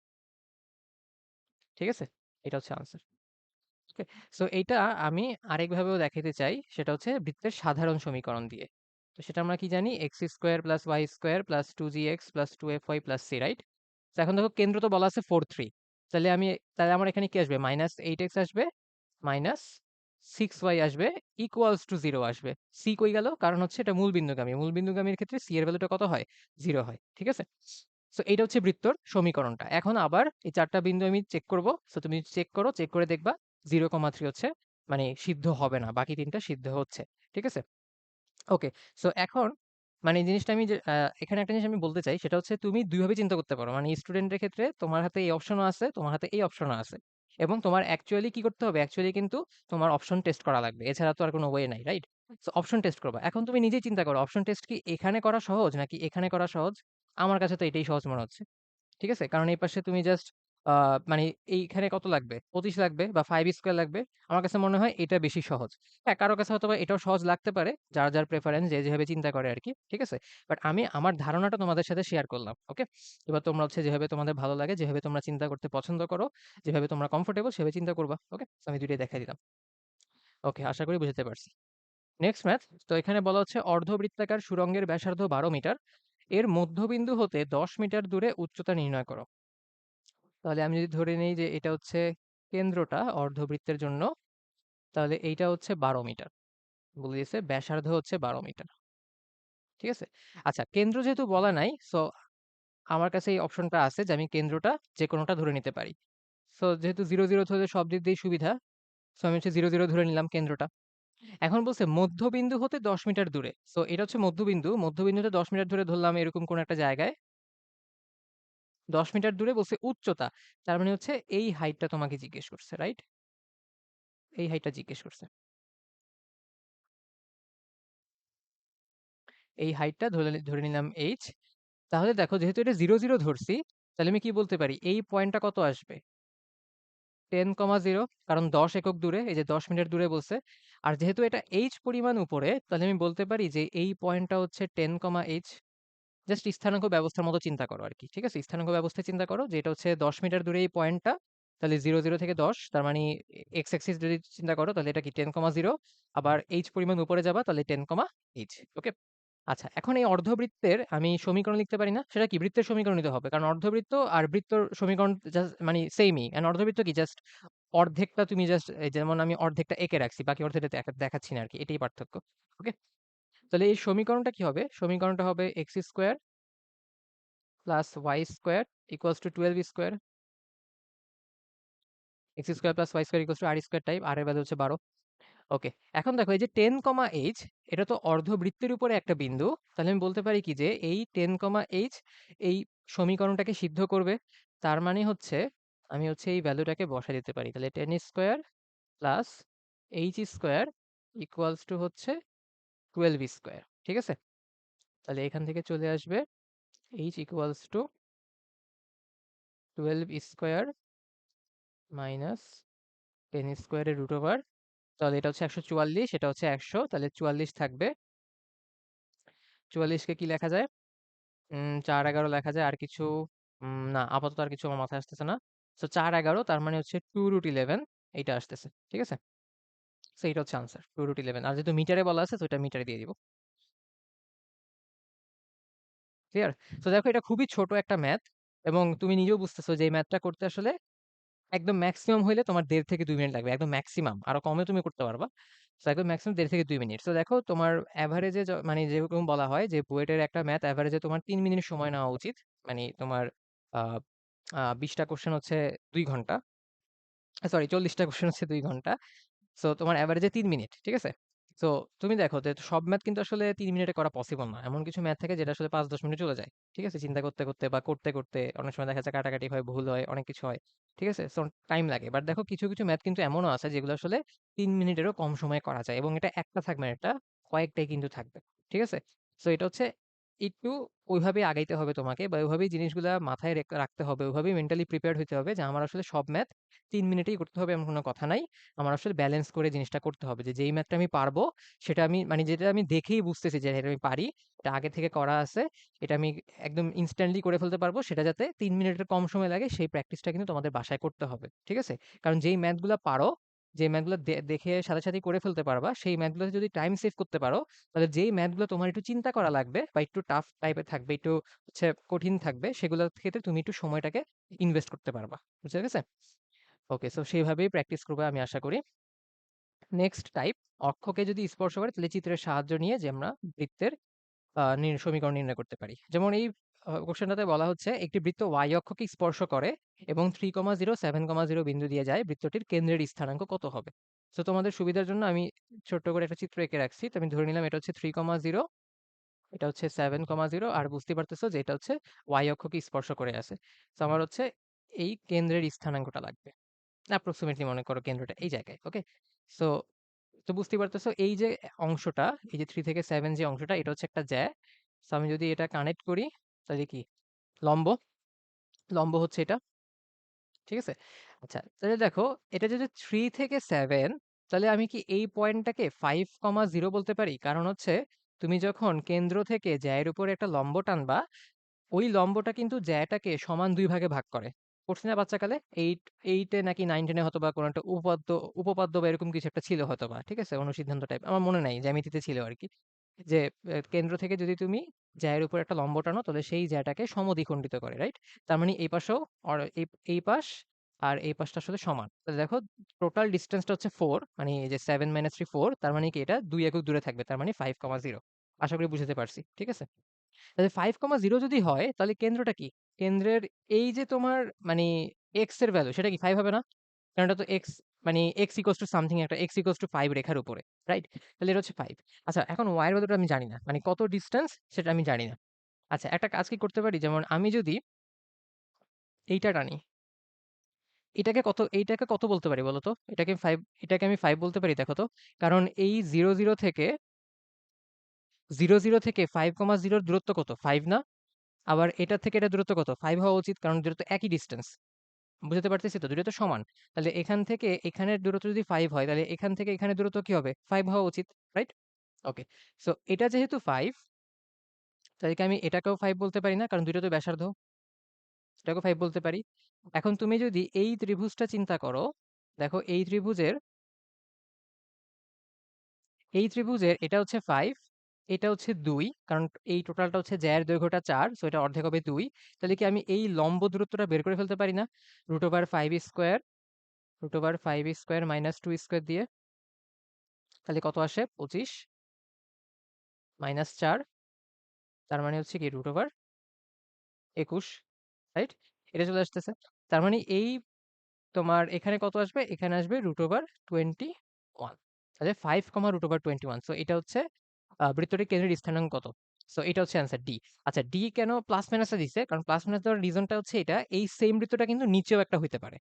ঠিক আছে, এটা হচ্ছে আনসার। ওকে, সো এইটা আমি আরেকভাবেও দেখাতে চাই, সেটা হচ্ছে বৃত্তের সাধারণ সমীকরণ দিয়ে। তো সেটা আমরা কি জানি, x square plus y square plus 2gx plus 2fy plus c, right? তো এখন দেখো কেন্দ্র তো বলা আছে 4,3, তাহলে তাহলে আমার এখানে কি আসবে, -8x আসবে, -6y আসবে, ইকুয়ালস টু 0 আসবে। সি কই গেল, কারণ হচ্ছে এটা মূল বিন্দুগামী, মূল বিন্দুগামীর ক্ষেত্রে সি এর ভ্যালুটা কত হয়, 0 হয়। ঠিক আছে, সো এইটা হচ্ছে বৃত্তর সমীকরণটা। এখন আবার এই চারটা বিন্দু আমি চেক করব। সো তুমি চেক করো, চেক করে দেখবা 0,3 হচ্ছে মানে সিদ্ধ হবে না, বাকি তিনটা সিদ্ধ হচ্ছে। ঠিক আছে, ওকে। সো এখন মানে এই জিনিসটা আমি যে এখানে একটা জিনিস আমি বলতে চাই, সেটা হচ্ছে তুমি দুইভাবে চিন্তা করতে পারো। মানে স্টুডেন্টের ক্ষেত্রে তোমার হাতে এই অপশনও আছে, তোমার হাতে এই অপশনও আছে, এবং তোমার অ্যাকচুয়ালি কি করতে হবে, অ্যাকচুয়ালি কিন্তু তোমার অপশন টেস্ট করা লাগবে, এছাড়া তো আর কোনো ওয়ে নাই, রাইট? সো অপশন টেস্ট করবা। এখন তুমি নিজেই চিন্তা করো, অপশন টেস্ট কি এখানে করা সহজ নাকি এখানে করা সহজ? আমার কাছে তো এটাই সহজ মনে হচ্ছে। ঠিক আছে, কারণ এই পাশে তুমি জাস্ট মানে এইখানে কত লাগবে? 25 লাগবে বা 5 স্কয়ার লাগবে। আমার কাছে মনে হয় এটা বেশি সহজ। হ্যাঁ, কারো কাছে হয়তোবা এটাও সহজ লাগতে পারে। যার প্রেফারেন্স যে যেভাবে চিন্তা করে আরকি। ঠিক আছে? বাট আমি আমার ধারণাটা তোমাদের সাথে শেয়ার করলাম। ওকে? এবার তোমরা হচ্ছে যেভাবে তোমাদের ভালো লাগে, যেভাবে তোমরা চিন্তা করতে পছন্দ করো, যেভাবে তোমরা কমফোর্টেবল সেভাবে চিন্তা করবা। ওকে? আমি ২ টাই দেখাই দিলাম। ওকে, আশা করি বুঝাতে পারছি। Next math. তো এখানে বলা হচ্ছে অর্ধবৃত্তাকার সুড়ঙ্গের ব্যাসার্ধ ১২ মিটার। এর মধ্যবিন্দু হতে ১০ মিটার দূরে উচ্চতা নির্ণয় করো। তাহলে আমি যদি ধরে নেই যে এটা হচ্ছে কেন্দ্রটা অর্ধবৃত্তের জন্য, তাহলে এইটা হচ্ছে ১২ মিটার। বলে দিয়েছে ব্যাসার্ধ হচ্ছে ১২ মিটার। ঠিক আছে? আচ্ছা, কেন্দ্র যেহেতু বলা নাই, সো আমার কাছে এই অপশনটা আছে যে আমি কেন্দ্রটা যেকোনোটা ধরে নিতে পারি। সো যেহেতু 0, 0 হলে সব দিক দিয়েই সুবিধা। সো আমি হচ্ছে 0, 0 ধরে নিলাম কেন্দ্রটা। এখন বলছে মধ্যবিন্দু হতে ১০ মিটার দূরে। সো এটা হচ্ছে মধ্যবিন্দু। মধ্যবিন্দুতে ১০ মিটার দূরে ধরলাম এরকম কোনো একটা জায়গায়। ১০ মিটার দূরে বলছে উচ্চতা। তার মানে হচ্ছে এই হাইটটা তোমাকে জিজ্ঞেস করছে, রাইট? এই হাইটটা জিজ্ঞেস করছে। এই হাইটটা ধরে নিলাম h। তাহলে দেখো যেহেতু এটা 0, 0 ধরছি, তাহলে আমি কি বলতে পারি? এই পয়েন্টটা কত আসবে? 10,0, কারণ ১০ একক দূরে, এই যে ১০ মিটার দূরে বলছে। আর যেহেতু এটা h পরিমাণ উপরে, তাহলে আমি বলতে পারি যে এই পয়েন্টটা হচ্ছে 10,h। জাস্ট স্থানাঙ্ক ব্যবস্থার মতো চিন্তা করো আরকি। ঠিক আছে? স্থানাঙ্ক ব্যবস্থায় চিন্তা করো যে এটা হচ্ছে ১০ মিটার দূরে এই পয়েন্টটা। তাহলে ০, ০ থেকে ১০, তার মানে এক্স অ্যাক্সিস যদি চিন্তা করো তাহলে এটা কি 10,0। আবার h পরিমাণ উপরে যাবা তাহলে 10,h। ওকে? আচ্ছা, এখন এই অর্ধবৃত্তের আমি সমীকরণ লিখতে পারি না? সেটা কি? বৃত্তের সমীকরণ নিতে হবে। কারণ অর্ধবৃত্ত আর বৃত্তর সমীকরণ জাস্ট মানে সেইমই। অ্যান্ড অর্ধবৃত্ত কি? জাস্ট অর্ধেকটা তুমি জাস্ট যেমন আমি অর্ধেকটা এঁকে রাখছি, বাকি অর্ধেকটা দেখাচ্ছি না আরকি। এটাই পার্থক্য। ওকে? তাহলে এই সমীকরণটা কি হবে? সমীকরণটা হবে x square plus y square equals to 12 square. X square plus y square equals to r square type. আর এর ভ্যালু হচ্ছে 12। ওকে। এখন দেখো এই যে 10,h, এটা তো অর্ধবৃত্তের উপরে একটা বিন্দু। তাহলে আমি বলতে পারি কি যে এই 10,h এই সমীকরণটাকে সিদ্ধ করবে। তার মানে হচ্ছে আমি হচ্ছে এই ভ্যালুটাকে বসায় দিতে পারি। তাহলে 10 square plus h square equals to হচ্ছে 12 স্কয়ার। ঠিক আছে? তাহলে এখান থেকে চলে আসবে h equals to 12 square minus 10 স্কয়ারের রুট ওভার। তাহলে এটা হচ্ছে ১৪৪, এটা হচ্ছে ১০০, তাহলে ৪৪ থাকবে। ৪৪ কে কি লেখা যায়? ৪, ১১ লেখা যায়। আর কিছু না, আপাতত আর কিছু আমার মাথায় আসতেছে না। সো ৪, ১১ তার মানে হচ্ছে 2√11 এইটা আসতেছে। ঠিক আছে? সো এইটা হচ্ছে আনসার 2√11। আর যেহেতু মিটারে বলা আছে, সো এটা মিটারে দিয়ে দিব। ক্লিয়ার? সো দেখো এটা খুবই ছোট একটা ম্যাথ এবং তুমি নিজেও বুঝতেছো যে এই ম্যাথটা করতে আসলে একদম ম্যাক্সিমাম হইলে তোমার ১.৫ থেকে ২ মিনিট লাগবে। একদম ম্যাক্সিমাম। আরো কমেও তুমি করতে পারবা। সো একদম ম্যাক্সিমাম ১.৫ থেকে ২ মিনিট। সো দেখো তোমার এভারেজে মানে যেরকম বলা হয় যে বুয়েটের একটা ম্যাথ এভারেজে তোমার ৩ মিনিট সময় নেওয়া উচিত। মানে তোমার আ আ ২০ টা কোয়েশ্চেন হচ্ছে ২ ঘন্টা। সরি, ৪০ টা কোয়েশ্চেন হচ্ছে ২ ঘন্টা। সো তোমার এভারেজে ৩ মিনিট। ঠিক আছে? সো তুমি দেখো যে সব ম্যাথ কিন্তু আসলে ৩ মিনিটে করা পসিবল না। এমন কিছু ম্যাথ থাকে যেটা আসলে ৫-১০ মিনিট চলে যায়। ঠিক আছে? চিন্তা করতে, করতে বা করতে, করতে অনেক সময় দেখা যায় কাটাকাটি হয়, ভুল হয়, অনেক কিছু হয়। ঠিক আছে? সো টাইম লাগে। বাট দেখো কিছু, কিছু ম্যাথ কিন্তু এমনও আছে যেগুলো আসলে ৩ মিনিটেরও কম সময়ে করা যায় এবং এটা একটা থাকবে না, এটা কয়েকটাই কিন্তু থাকবে। ঠিক আছে? সো এটা হচ্ছে একটু ওইভাবেই আগাইতে হবে তোমাকে বা ওইভাবেই জিনিসগুলা মাথায় রাখতে হবে। ওইভাবেই মেন্টালি প্রিপেয়ার্ড হইতে হবে যে আমার আসলে সব ম্যাথ ৩ মিনিটেই করতে হবে এমন কোনো কথা নাই। আমার আসলে ব্যালেন্স করে জিনিসটা করতে হবে যে যেই ম্যাথটা আমি পারবো সেটা আমি মানে যেটা আমি দেখেই বুঝতেছি যে এটা আমি পারি, এটা আগে থেকে করা আছে, এটা আমি একদম ইনস্ট্যান্টলি করে ফেলতে পারবো, সেটা যাতে ৩ মিনিটের কম সময় লাগে সেই প্র্যাকটিসটা কিন্তু তোমাদের বাসায় করতে হবে। ঠিক আছে? কারণ যেই ম্যাথগুলা পারো, যে ম্যাথগুলো দেখে সাথে সাথেই করে ফেলতে পারবা, সেই ম্যাথগুলোতে যদি টাইম সেভ করতে পারো, তাহলে যেই ম্যাথগুলো তোমার একটু চিন্তা করা লাগবে বা একটু টাফ টাইপের থাকবে, একটু হচ্ছে কঠিন থাকবে, সেগুলোর ক্ষেত্রে তুমি একটু সময়টাকে ইনভেস্ট করতে পারবা। বুঝতে গেছে? ওকে, সো সেইভাবেই প্র্যাকটিস করবে আমি আশা করি। নেক্সট টাইপ, অক্ষকে যদি স্পর্শ করে তাহলে চিত্রের সাহায্য নিয়ে যে আমরা বৃত্তের সমীকরণ নির্ণয় করতে পারি। যেমন এই কোশ্চেনটাতে বলা হচ্ছে একটি বৃত্ত y অক্ষকে স্পর্শ করে এবং 3,0, 7,0 বিন্দু দিয়ে যায়, বৃত্তটির কেন্দ্রের স্থানাঙ্ক কত হবে? তো তোমাদের সুবিধার জন্য আমি ছোট্ট করে একটা চিত্র এঁকে রাখছি। তো আমি ধরে নিলাম এটা হচ্ছে 3,0, এটা হচ্ছে 7,0 আর বুঝতে পারতেছো যে এটা হচ্ছে y অক্ষকে স্পর্শ করে আছে। তো আমার হচ্ছে এই কেন্দ্রের স্থানাঙ্কটা লাগবে। অ্যাপ্রক্সিমেটলি মনে করো কেন্দ্রটা এই জায়গায়। ওকে? সো তো বুঝতেই পারতেছো এই যে অংশটা, এই যে 3 থেকে 7 যে অংশটা, এটা হচ্ছে একটা জ্যা। সো আমি যদি এটা কানেক্ট করি তাহলে কি লম্ব, লম্ব হচ্ছে এটা। ঠিক আছে? আচ্ছা, তাহলে দেখো এটা যদি 3 থেকে 7, তাহলে আমি কি এই পয়েন্টটাকে 5,0 বলতে পারি? কারণ হচ্ছে তুমি যখন কেন্দ্র থেকে জ্যায়ের উপরে একটা লম্ব টানবা, ওই লম্বটা কিন্তু জ্যাটাকে সমান ২ ভাগে ভাগ করে। পড়ছি না বাচ্চাকালে? 8 এ নাকি 9, 10 এ হয়তোবা কোনো একটা উপপাদ্য বা এরকম কিছু একটা ছিল হয়তোবা। ঠিক আছে? অনুসিদ্ধান্ত টাইপ। আমার মনে নাই, জ্যামিতিতে ছিল আরকি। যে কেন্দ্র থেকে যদি তুমি জ্যায়ের উপর একটা লম্ব টানো, তাহলে সেই জ্যাটাকে সমদ্বিখণ্ডিত করে, রাইট? তার মানে এই পাশেও এই পাশ আর এই পাশটা আসলে সমান। তাহলে দেখো টোটাল ডিসটেন্সটা হচ্ছে 4, মানে এই যে 7 - 3 4, তার মানে কি এটা 2 একক দূরে থাকবে। তার মানে 5,0। আশা করি বুঝাতে পারছি। ঠিক আছে? তাহলে 5,0 যদি হয় তাহলে কেন্দ্রটা কি? কেন্দ্রের এই যে তোমার মানে এক্স এর ভ্যালু সেটা কি 5 হবে না? কারণ এটা তো এক্স, মানে এক্স ইকুয়ালস টু সামথিং, একটা এক্স ইকুয়ালস টু 5 রেখার উপরে, রাইট? তাহলে এটা হচ্ছে 5। আচ্ছা, এখন ওয়াই এর ভ্যালুটা আমি জানি না, মানে কত ডিসটেন্স সেটা আমি জানি না। আচ্ছা, একটা কাজ কি করতে পারি, যেমন আমি যদি এইটা টানি, এইটাকে কত বলতে পারি বলো তো? এটাকে আমি 5 বলতে পারি, দেখো তো। কারণ এই 0 0 থেকে 5,0 দূরত্ব কত? 5 না? আবার এটার থেকে এটা দূরত্ব কত? 5 হওয়া উচিত, কারণ দুটো তো একই ডিসটেন্স। বুঝতে পারতেছি তো? দুটো তো সমান। তাহলে এখান থেকে এখানের দূরত্ব যদি 5 হয়, তাহলে এখান থেকে এখানের দূরত্ব কি হবে? 5 হওয়া উচিত, রাইট? ওকে। সো এটা যেহেতু 5, তাহলে কি আমি এটাকেও 5 বলতে পারি না? কারণ দুটো তো ব্যাসার্ধ। এটাকেও 5 বলতে পারি। এখন তুমি যদি এই ত্রিভুজটা চিন্তা করো, দেখো এই ত্রিভুজের এটা হচ্ছে 5, এটা হচ্ছে 2, কারণ এই টোটালটা হচ্ছে জ্যায়ের দৈর্ঘ্যটা 4, সো এটা অর্ধেক হবে 2। তাহলে কি আমি এই লম্ব দূরত্বটা বের করে ফেলতে পারি না? √5 স্কয়ার মাইনাস 2 স্কয়ার দিয়ে, তাহলে কত আসে? 25 মাইনাস 4, তার মানে হচ্ছে কি √21, রাইট? এটা চলে আসতেছে। তার মানে এই তোমার এখানে কত আসবে? এখানে আসবে √21। তাহলে 5, √21। সো এটা হচ্ছে বৃত্তটির কেন্দ্রের স্থানাঙ্ক কত? সো এটা হচ্ছে অ্যান্সার ডি। আচ্ছা, ডি কেন প্লাস মাইনাসে দিছে? কারণ প্লাস মাইনাস দেওয়ার রিজনটা হচ্ছে এটা, এই সেম বৃত্তটা কিন্তু নিচেও একটা হইতে পারে।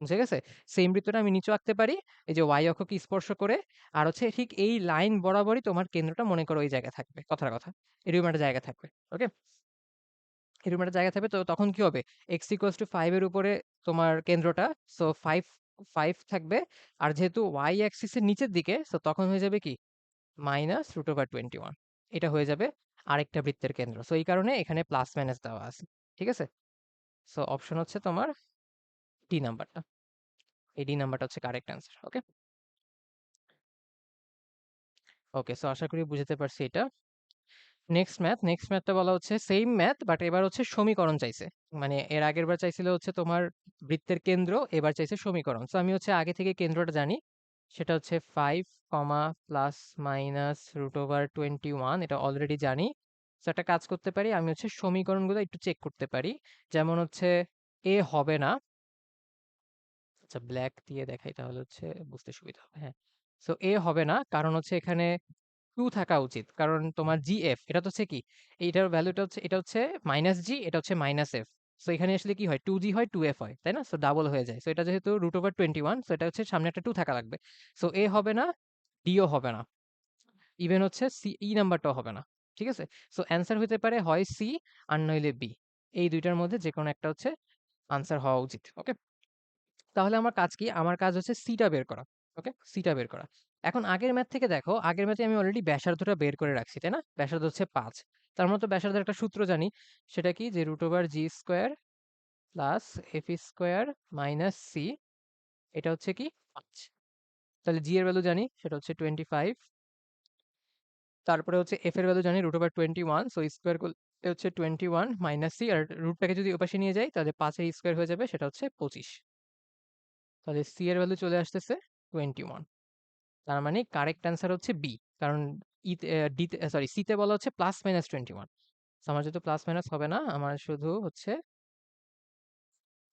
বুঝে গেছে? সেম বৃত্তটা আমি নিচেও আঁকতে পারি, এই যে ওয়াই অক্ষকে স্পর্শ করে। আর হচ্ছে ঠিক এই লাইন বরাবরই তোমার কেন্দ্রটা মনে করো এই জায়গায় থাকবে। কথার কথা। এরকম একটা জায়গা থাকবে। ওকে? এরকম একটা জায়গা থাকবে, তো তখন কি হবে? এক্স ইকুয়ালস টু 5 এর উপরে তোমার কেন্দ্রটা, সো 5 থাকবে। আর যেহেতু ওয়াই অ্যাক্সিস এর নিচের দিকে, সো তখন হয়ে যাবে কি? -√21। এটা হয়ে যাবে আরেকটা বৃত্তের কেন্দ্র। সো এই কারণে এখানে প্লাস মাইনাস দেওয়া আছে। ঠিক আছে? সো অপশন হচ্ছে তোমার ডি নাম্বারটা। এই ডি নাম্বারটা হচ্ছে কারেক্ট অ্যান্সার। ওকে? ওকে, সো আশা করি বুঝতে পারছি এটা। নেক্সট ম্যাথটা বলা হচ্ছে সেম ম্যাথ, বাট এবার হচ্ছে সমীকরণ চাইছে। মানে এর আগের বার চাইছিল হচ্ছে তোমার বৃত্তের কেন্দ্র, এবার চাইছে সমীকরণ। সো আমি হচ্ছে আগে থেকে কেন্দ্রটা জানি, সেটা হচ্ছে 5, প্লাস মাইনাস √21, এটা অলরেডি জানি। সো একটা কাজ করতে পারি, আমি হচ্ছে সমীকরণগুলো একটু চেক করতে পারি। যেমন হচ্ছে এ হবে না। আচ্ছা, ব্ল্যাক দিয়ে দেখাই তাহলে হচ্ছে বুঝতে সুবিধা হবে। হ্যাঁ, সো এ হবে না, কারণ হচ্ছে এখানে 2 থাকা উচিত। কারণ তোমার GF এটা তো হচ্ছে কি? এইটার ভ্যালুটা হচ্ছে, এটা হচ্ছে -G, এটা হচ্ছে -F। সো এখানে আসলে কি হয়? 2G হয়, 2F হয়। তাই না? সো ডাবল হয়ে যায়। সো এটা যেহেতু √21, সো এটা হচ্ছে সামনে একটা 2 থাকা লাগবে। সো A হবে না, D ও হবে না। ইভেন হচ্ছে E নাম্বারটাও হবে না। ঠিক আছে? সো অ্যান্সার হতে পারে হয় C আর নইলে B। এই দুইটার মধ্যে যেকোনো একটা হচ্ছে আনসার হওয়া উচিত। ওকে? তাহলে আমার কাজ কি? আমার কাজ হচ্ছে সিটা বের করা। ওকে? সিটা বের করা। এখন আগের ম্যাথ থেকে দেখো, আগের ম্যাথে আমি অলরেডি ব্যাসার্ধটা বের করে রাখছি, তাই না? ব্যাসার্ধ হচ্ছে 5। তার মতো ব্যাসার্ধের একটা সূত্র জানি। সেটা কি? যে √g² plus f² minus c, এটা হচ্ছে কি? 5। তাহলে জি এর ভ্যালু জানি, সেটা হচ্ছে 25। তারপরে হচ্ছে এফ এর ভ্যালু জানি √21, সো স্কোয়ার করলে হচ্ছে 21 মাইনাস c, আর রুটটাকে যদি ওপাশে নিয়ে যাই তাহলে 5 এর স্কোয়ার হয়ে যাবে, সেটা হচ্ছে 25। তাহলে সি এর ভ্যালু চলে আসতেছে 21। তার মানে কারেক্ট অ্যান্সার হচ্ছে বি। কারণ সিতে বলা হচ্ছে +-21। আমার যেহেতু প্লাস মাইনাস হবে না, আমার শুধু হচ্ছে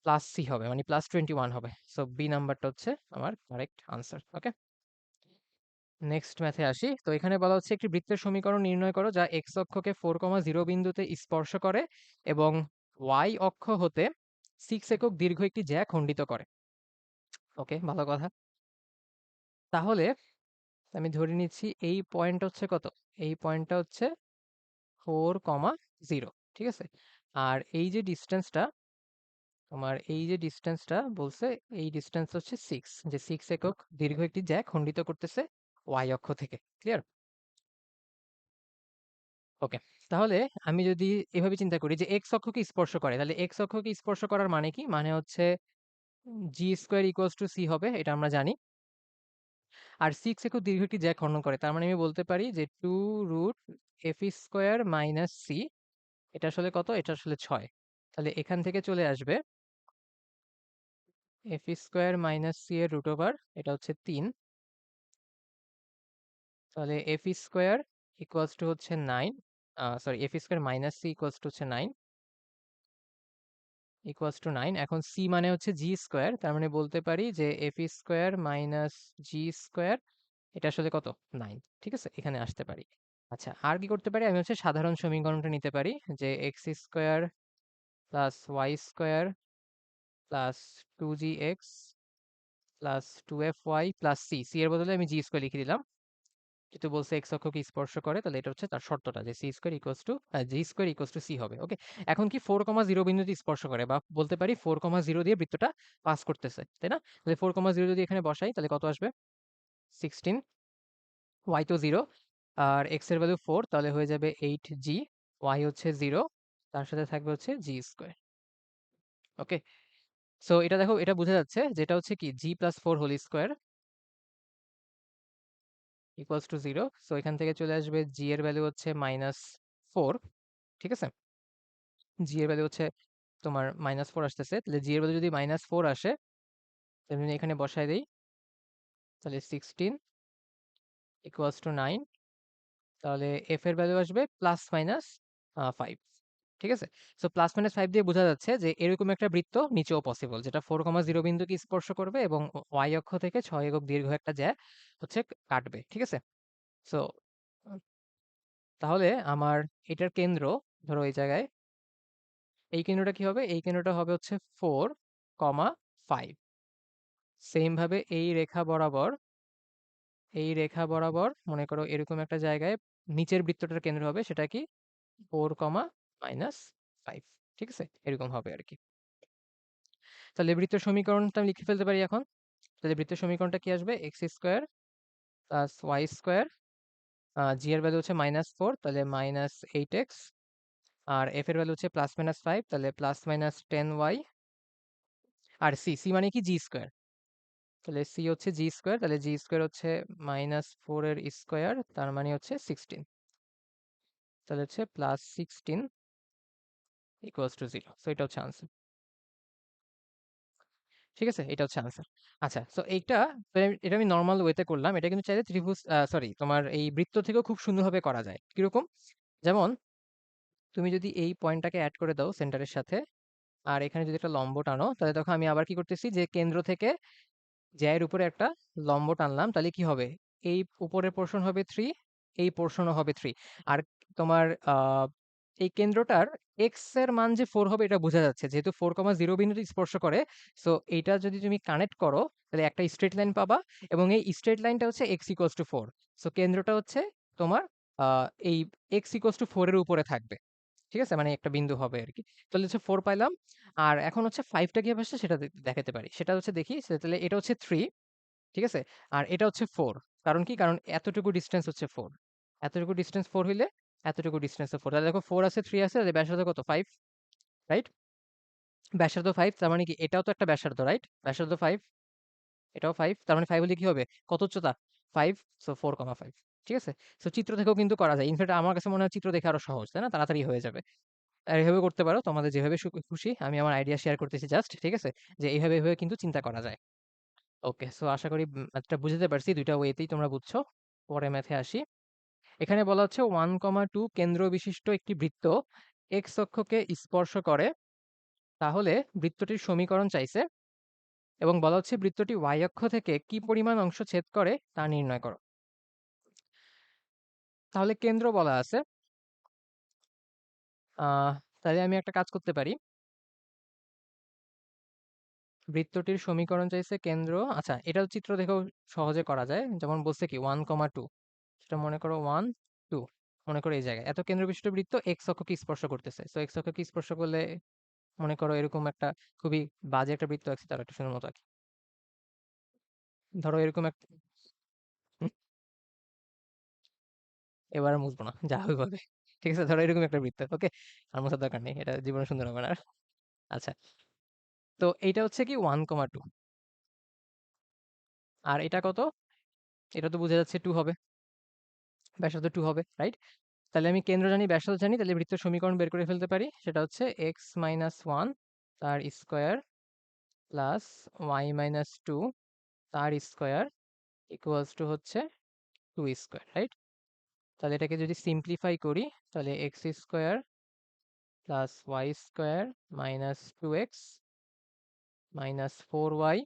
প্লাস সি হবে, মানে +21 হবে। সো বি নাম্বারটা হচ্ছে আমার কারেক্ট আনসার। ওকে? নেক্সট ম্যাথে আসি। তো এখানে বলা হচ্ছে একটি বৃত্তের সমীকরণ নির্ণয় করো যা এক্স অক্ষকে 4,0 বিন্দুতে স্পর্শ করে এবং ওয়াই অক্ষ হতে 6 একক দীর্ঘ একটি জ্যা খণ্ডিত করে। ওকে, ভালো কথা। তাহলে আমি ধরে নিচ্ছি এই পয়েন্ট হচ্ছে কত? এই পয়েন্টটা হচ্ছে 4,0। ঠিক আছে? আর এই যে ডিস্টেন্সটা, তোমার এই যে ডিস্টেন্সটা বলছে, এই ডিস্টেন্স হচ্ছে 6, যে 6 একক দীর্ঘ একটি জ্যা খণ্ডিত করতেছে ওয়াই অক্ষ থেকে। ক্লিয়ার? ওকে, তাহলে আমি যদি এভাবে চিন্তা করি যে এক্স অক্ষকে স্পর্শ করে, তাহলে এক্স অক্ষকে স্পর্শ করার মানে কি? মানে হচ্ছে জি স্কোয়ার ইকুয়ালস টু সি হবে, এটা আমরা জানি। আর 6 একক দীর্ঘ একটি জ্যা খণ্ডন করে, তার মানে আমি বলতে পারি যে 2√f² মাইনাস সি, এটা আসলে কত? এটা আসলে 6। তাহলে এখান থেকে চলে আসবে f² মাইনাস সি এর রুট ওভার, এটা হচ্ছে 3। তাহলে f² ইকুয়ালস টু হচ্ছে 9, sorry f² minus c equals to হচ্ছে 9, ইকুয়ালস টু 9। এখন সি মানে হচ্ছে জি স্কোয়ার, তার মানে বলতে পারি যে f² মাইনাস জি স্কোয়ার, এটা আসলে কত? 9। ঠিক আছে, এখানে আসতে পারি। আচ্ছা, আর কি করতে পারি? আমি হচ্ছে সাধারণ সমীকরণটা নিতে পারি, যে x² plus y² plus 2gx plus 2fy plus c, c এর বদলে আমি জি স্কোয়ার লিখে দিলাম, যেহেতু বলছে এক্স অক্ষকে স্পর্শ করে, তাহলে এটা হচ্ছে তার শর্তটা, যে c square equals to g square equals to c হবে। ওকে, এখন কি 4,0 বিন্দুতে স্পর্শ করে, বা বলতে পারি 4,0 দিয়ে বৃত্তটা পাস করতেছে, তাই না? তাহলে 4,0 যদি এখানে বসাই, তাহলে কত আসবে? 16, ওয়াই তো 0, আর এক্স এর ভ্যালু 4, তাহলে হয়ে যাবে 8g, ওয়াই হচ্ছে 0, তার সাথে থাকবে হচ্ছে জি স্কোয়ার। ওকে, সো এটা দেখো, এটা বোঝা যাচ্ছে যেটা হচ্ছে কি g plus 4 whole square equals to 0। So এখান থেকে চলে আসবে জি এর ভ্যালু হচ্ছে -4। ঠিক আছে, জি এর ভ্যালু হচ্ছে তোমার -4 আসতেছে, তাহলে জি এর ভ্যালু যদি -4 আসে, তাহলে আমি এখানে বসায় দেই, তাহলে 16 ইকুয়ালস টু 9, তাহলে এফ এর ভ্যালু আসবে +-5। ঠিক আছে, সো +-5 দিয়ে বোঝা যাচ্ছে যে এরকম একটা বৃত্ত নিচেও পসিবল, যেটা 4,0 বিন্দুকে স্পর্শ করবে এবং ওয়াই অক্ষ থেকে 6 একক দীর্ঘ একটা জ্যা হচ্ছে কাটবে। ঠিক আছে, সো তাহলে আমার এটার কেন্দ্র, ধরো এই জায়গায়, এই কেন্দ্রটা কি হবে? এই কেন্দ্রটা হবে হচ্ছে 4,5। সেম ভাবে এই রেখা বরাবর মনে করো এরকম একটা জায়গায় নিচের বৃত্তটার কেন্দ্র হবে, সেটা কি 4,-5। ঠিক আছে, এরকম হবে আর কি। তাহলে বৃত্তের সমীকরণটা আমি লিখে ফেলতে পারি এখন। তাহলে বৃত্তের সমীকরণটা কি আসবে? x² প্লাস y², জি এর ভ্যালু হচ্ছে -4, তাহলে -8x, আর এফ এর ভ্যালু হচ্ছে +-5, তাহলে +-10y, আর সি, সি মানে কি জি স্কোয়ার, তাহলে সি হচ্ছে জি স্কোয়ার, তাহলে জি স্কোয়ার হচ্ছে -4 এর স্কোয়ার, তার মানে হচ্ছে 16, তাহলে হচ্ছে +16 ইকুয়ালস টু 0। সো এটা হচ্ছে আনসার। ঠিক আছে, এটা হচ্ছে আনসার। আচ্ছা, সো এইটা, এটা আমি নর্মাল ওয়েতে করলাম, এটা কিন্তু চাইলে ত্রিভুজ, সরি তোমার এই বৃত্ত থেকেও খুব সুন্দরভাবে করা যায়। কিরকম? যেমন তুমি যদি এই পয়েন্টটাকে অ্যাড করে দাও সেন্টারের সাথে, আর এখানে যদি একটা লম্ব টানো, তাহলে দেখো আমি আবার কি করতেছি, যে কেন্দ্র থেকে জ্যায়ের উপরে একটা লম্ব টানলাম, তাহলে কি হবে? এই উপরের পোর্শন হবে 3, এই পোর্শনও হবে 3। আর তোমার এই কেন্দ্রটার এক্স এর মান যে 4 হবে, এটা বোঝা যাচ্ছে, যেহেতু 4,0 বিন্দুতে স্পর্শ করে। সো এইটা যদি তুমি কানেক্ট করো, তাহলে একটা স্ট্রেট লাইন পাবা, এবং এই স্ট্রেট লাইনটা হচ্ছে এক্স ইকুয়ালস টু 4। সো কেন্দ্রটা হচ্ছে তোমার এই এক্স ইকুয়ালস টু 4 এর উপরে থাকবে। ঠিক আছে, মানে একটা বিন্দু হবে আর কি। তাহলে হচ্ছে 4 পাইলাম। আর এখন হচ্ছে 5টা কিভাবে আসছে সেটা দেখাতে পারি, সেটা হচ্ছে দেখি। তাহলে এটা হচ্ছে 3, ঠিক আছে, আর এটা হচ্ছে 4। কারণ কি? কারণ এতটুকু ডিস্টেন্স হচ্ছে 4, এতটুকু ডিস্টেন্স 4 হইলে এতটুকু ডিস্টেন্স 4, তাহলে দেখো 4 আছে, 3 আছে, তাহলে ব্যাসার্ধ কত? 5, রাইট? ব্যাসার্ধ 5, তার মানে কি এটাও তো একটা ব্যাসার্ধ, রাইট? ব্যাসার্ধ 5, এটাও 5, তার মানে 5 হলে কি হবে? কত উচ্চতা? 5, সো 4,5। ঠিক আছে, সো চিত্র থেকেও কিন্তু করা যায়। ইনফ্যাক্ট আমার কাছে মনে হয় চিত্র দেখে আরো সহজ, তাই না? তাড়াতাড়ি হয়ে যাবে। আর এভাবে করতে পারো, তোমাদের যেভাবে খুশি। আমি আমার আইডিয়া শেয়ার করতেছি জাস্ট, ঠিক আছে, যে এইভাবে এভাবে কিন্তু চিন্তা করা যায়। ওকে, সো আশা করি ম্যাথটা বুঝতে পারছি, দুইটা ওয়েতেই তোমরা বুঝছো। পরে ম্যাথে আসি। এখানে বলা হচ্ছে 1,2 কেন্দ্র বিশিষ্ট একটি বৃত্ত এক্স অক্ষকে স্পর্শ করে, তাহলে বৃত্তটির সমীকরণ চাইছে, এবং বলা হচ্ছে বৃত্তটি ওয়াই অক্ষ থেকে কি পরিমাণ অংশ ছেদ করে তা নির্ণয় করো। তাহলে কেন্দ্র বলা আছে, আহ তাহলে আমি একটা কাজ করতে পারি, বৃত্তটির সমীকরণ চাইছে কেন্দ্র। আচ্ছা, এটাও চিত্র দেখেও সহজে করা যায়। যেমন বলছে কি 1,2, সেটা মনে করো 1, 2, মনে করো এই জায়গায় এত কেন্দ্র বিশিষ্ট বৃত্ত এক্স অক্ষকে স্পর্শ করতেছে। তো এক্স অক্ষকে স্পর্শ করলে মনে করো এরকম একটা খুবই বাজে একটা বৃত্ত আছে, তার একটা সুন্দর মতো আঁকি। ধরো এরকম একটা, এবার আর মুছবো না, যা হবে হবে। ঠিক আছে, ধরো এরকম একটা বৃত্ত, ওকে। আর মোছার দরকার নেই, এটা জীবনে সুন্দর হবে না আর। আচ্ছা, তো এইটা হচ্ছে কি 1,2, আর এটা কত? এটা তো বোঝা যাচ্ছে 2 হবে, ব্যাসার্ধ 2 হবে, রাইট? তাহলে আমি কেন্দ্র জানি, ব্যাসার্ধ জানি, তাহলে বৃত্তের সমীকরণ বের করে ফেলতে পারি। সেটা হচ্ছে x-1 তার স্কোয়ার প্লাস y-2 তার স্কোয়ার ইকুয়ালস টু হচ্ছে 2 স্কোয়ার, রাইট? তাহলে এটাকে যদি সিম্পলিফাই করি, তাহলে x square plus y square minus 2x minus 4y,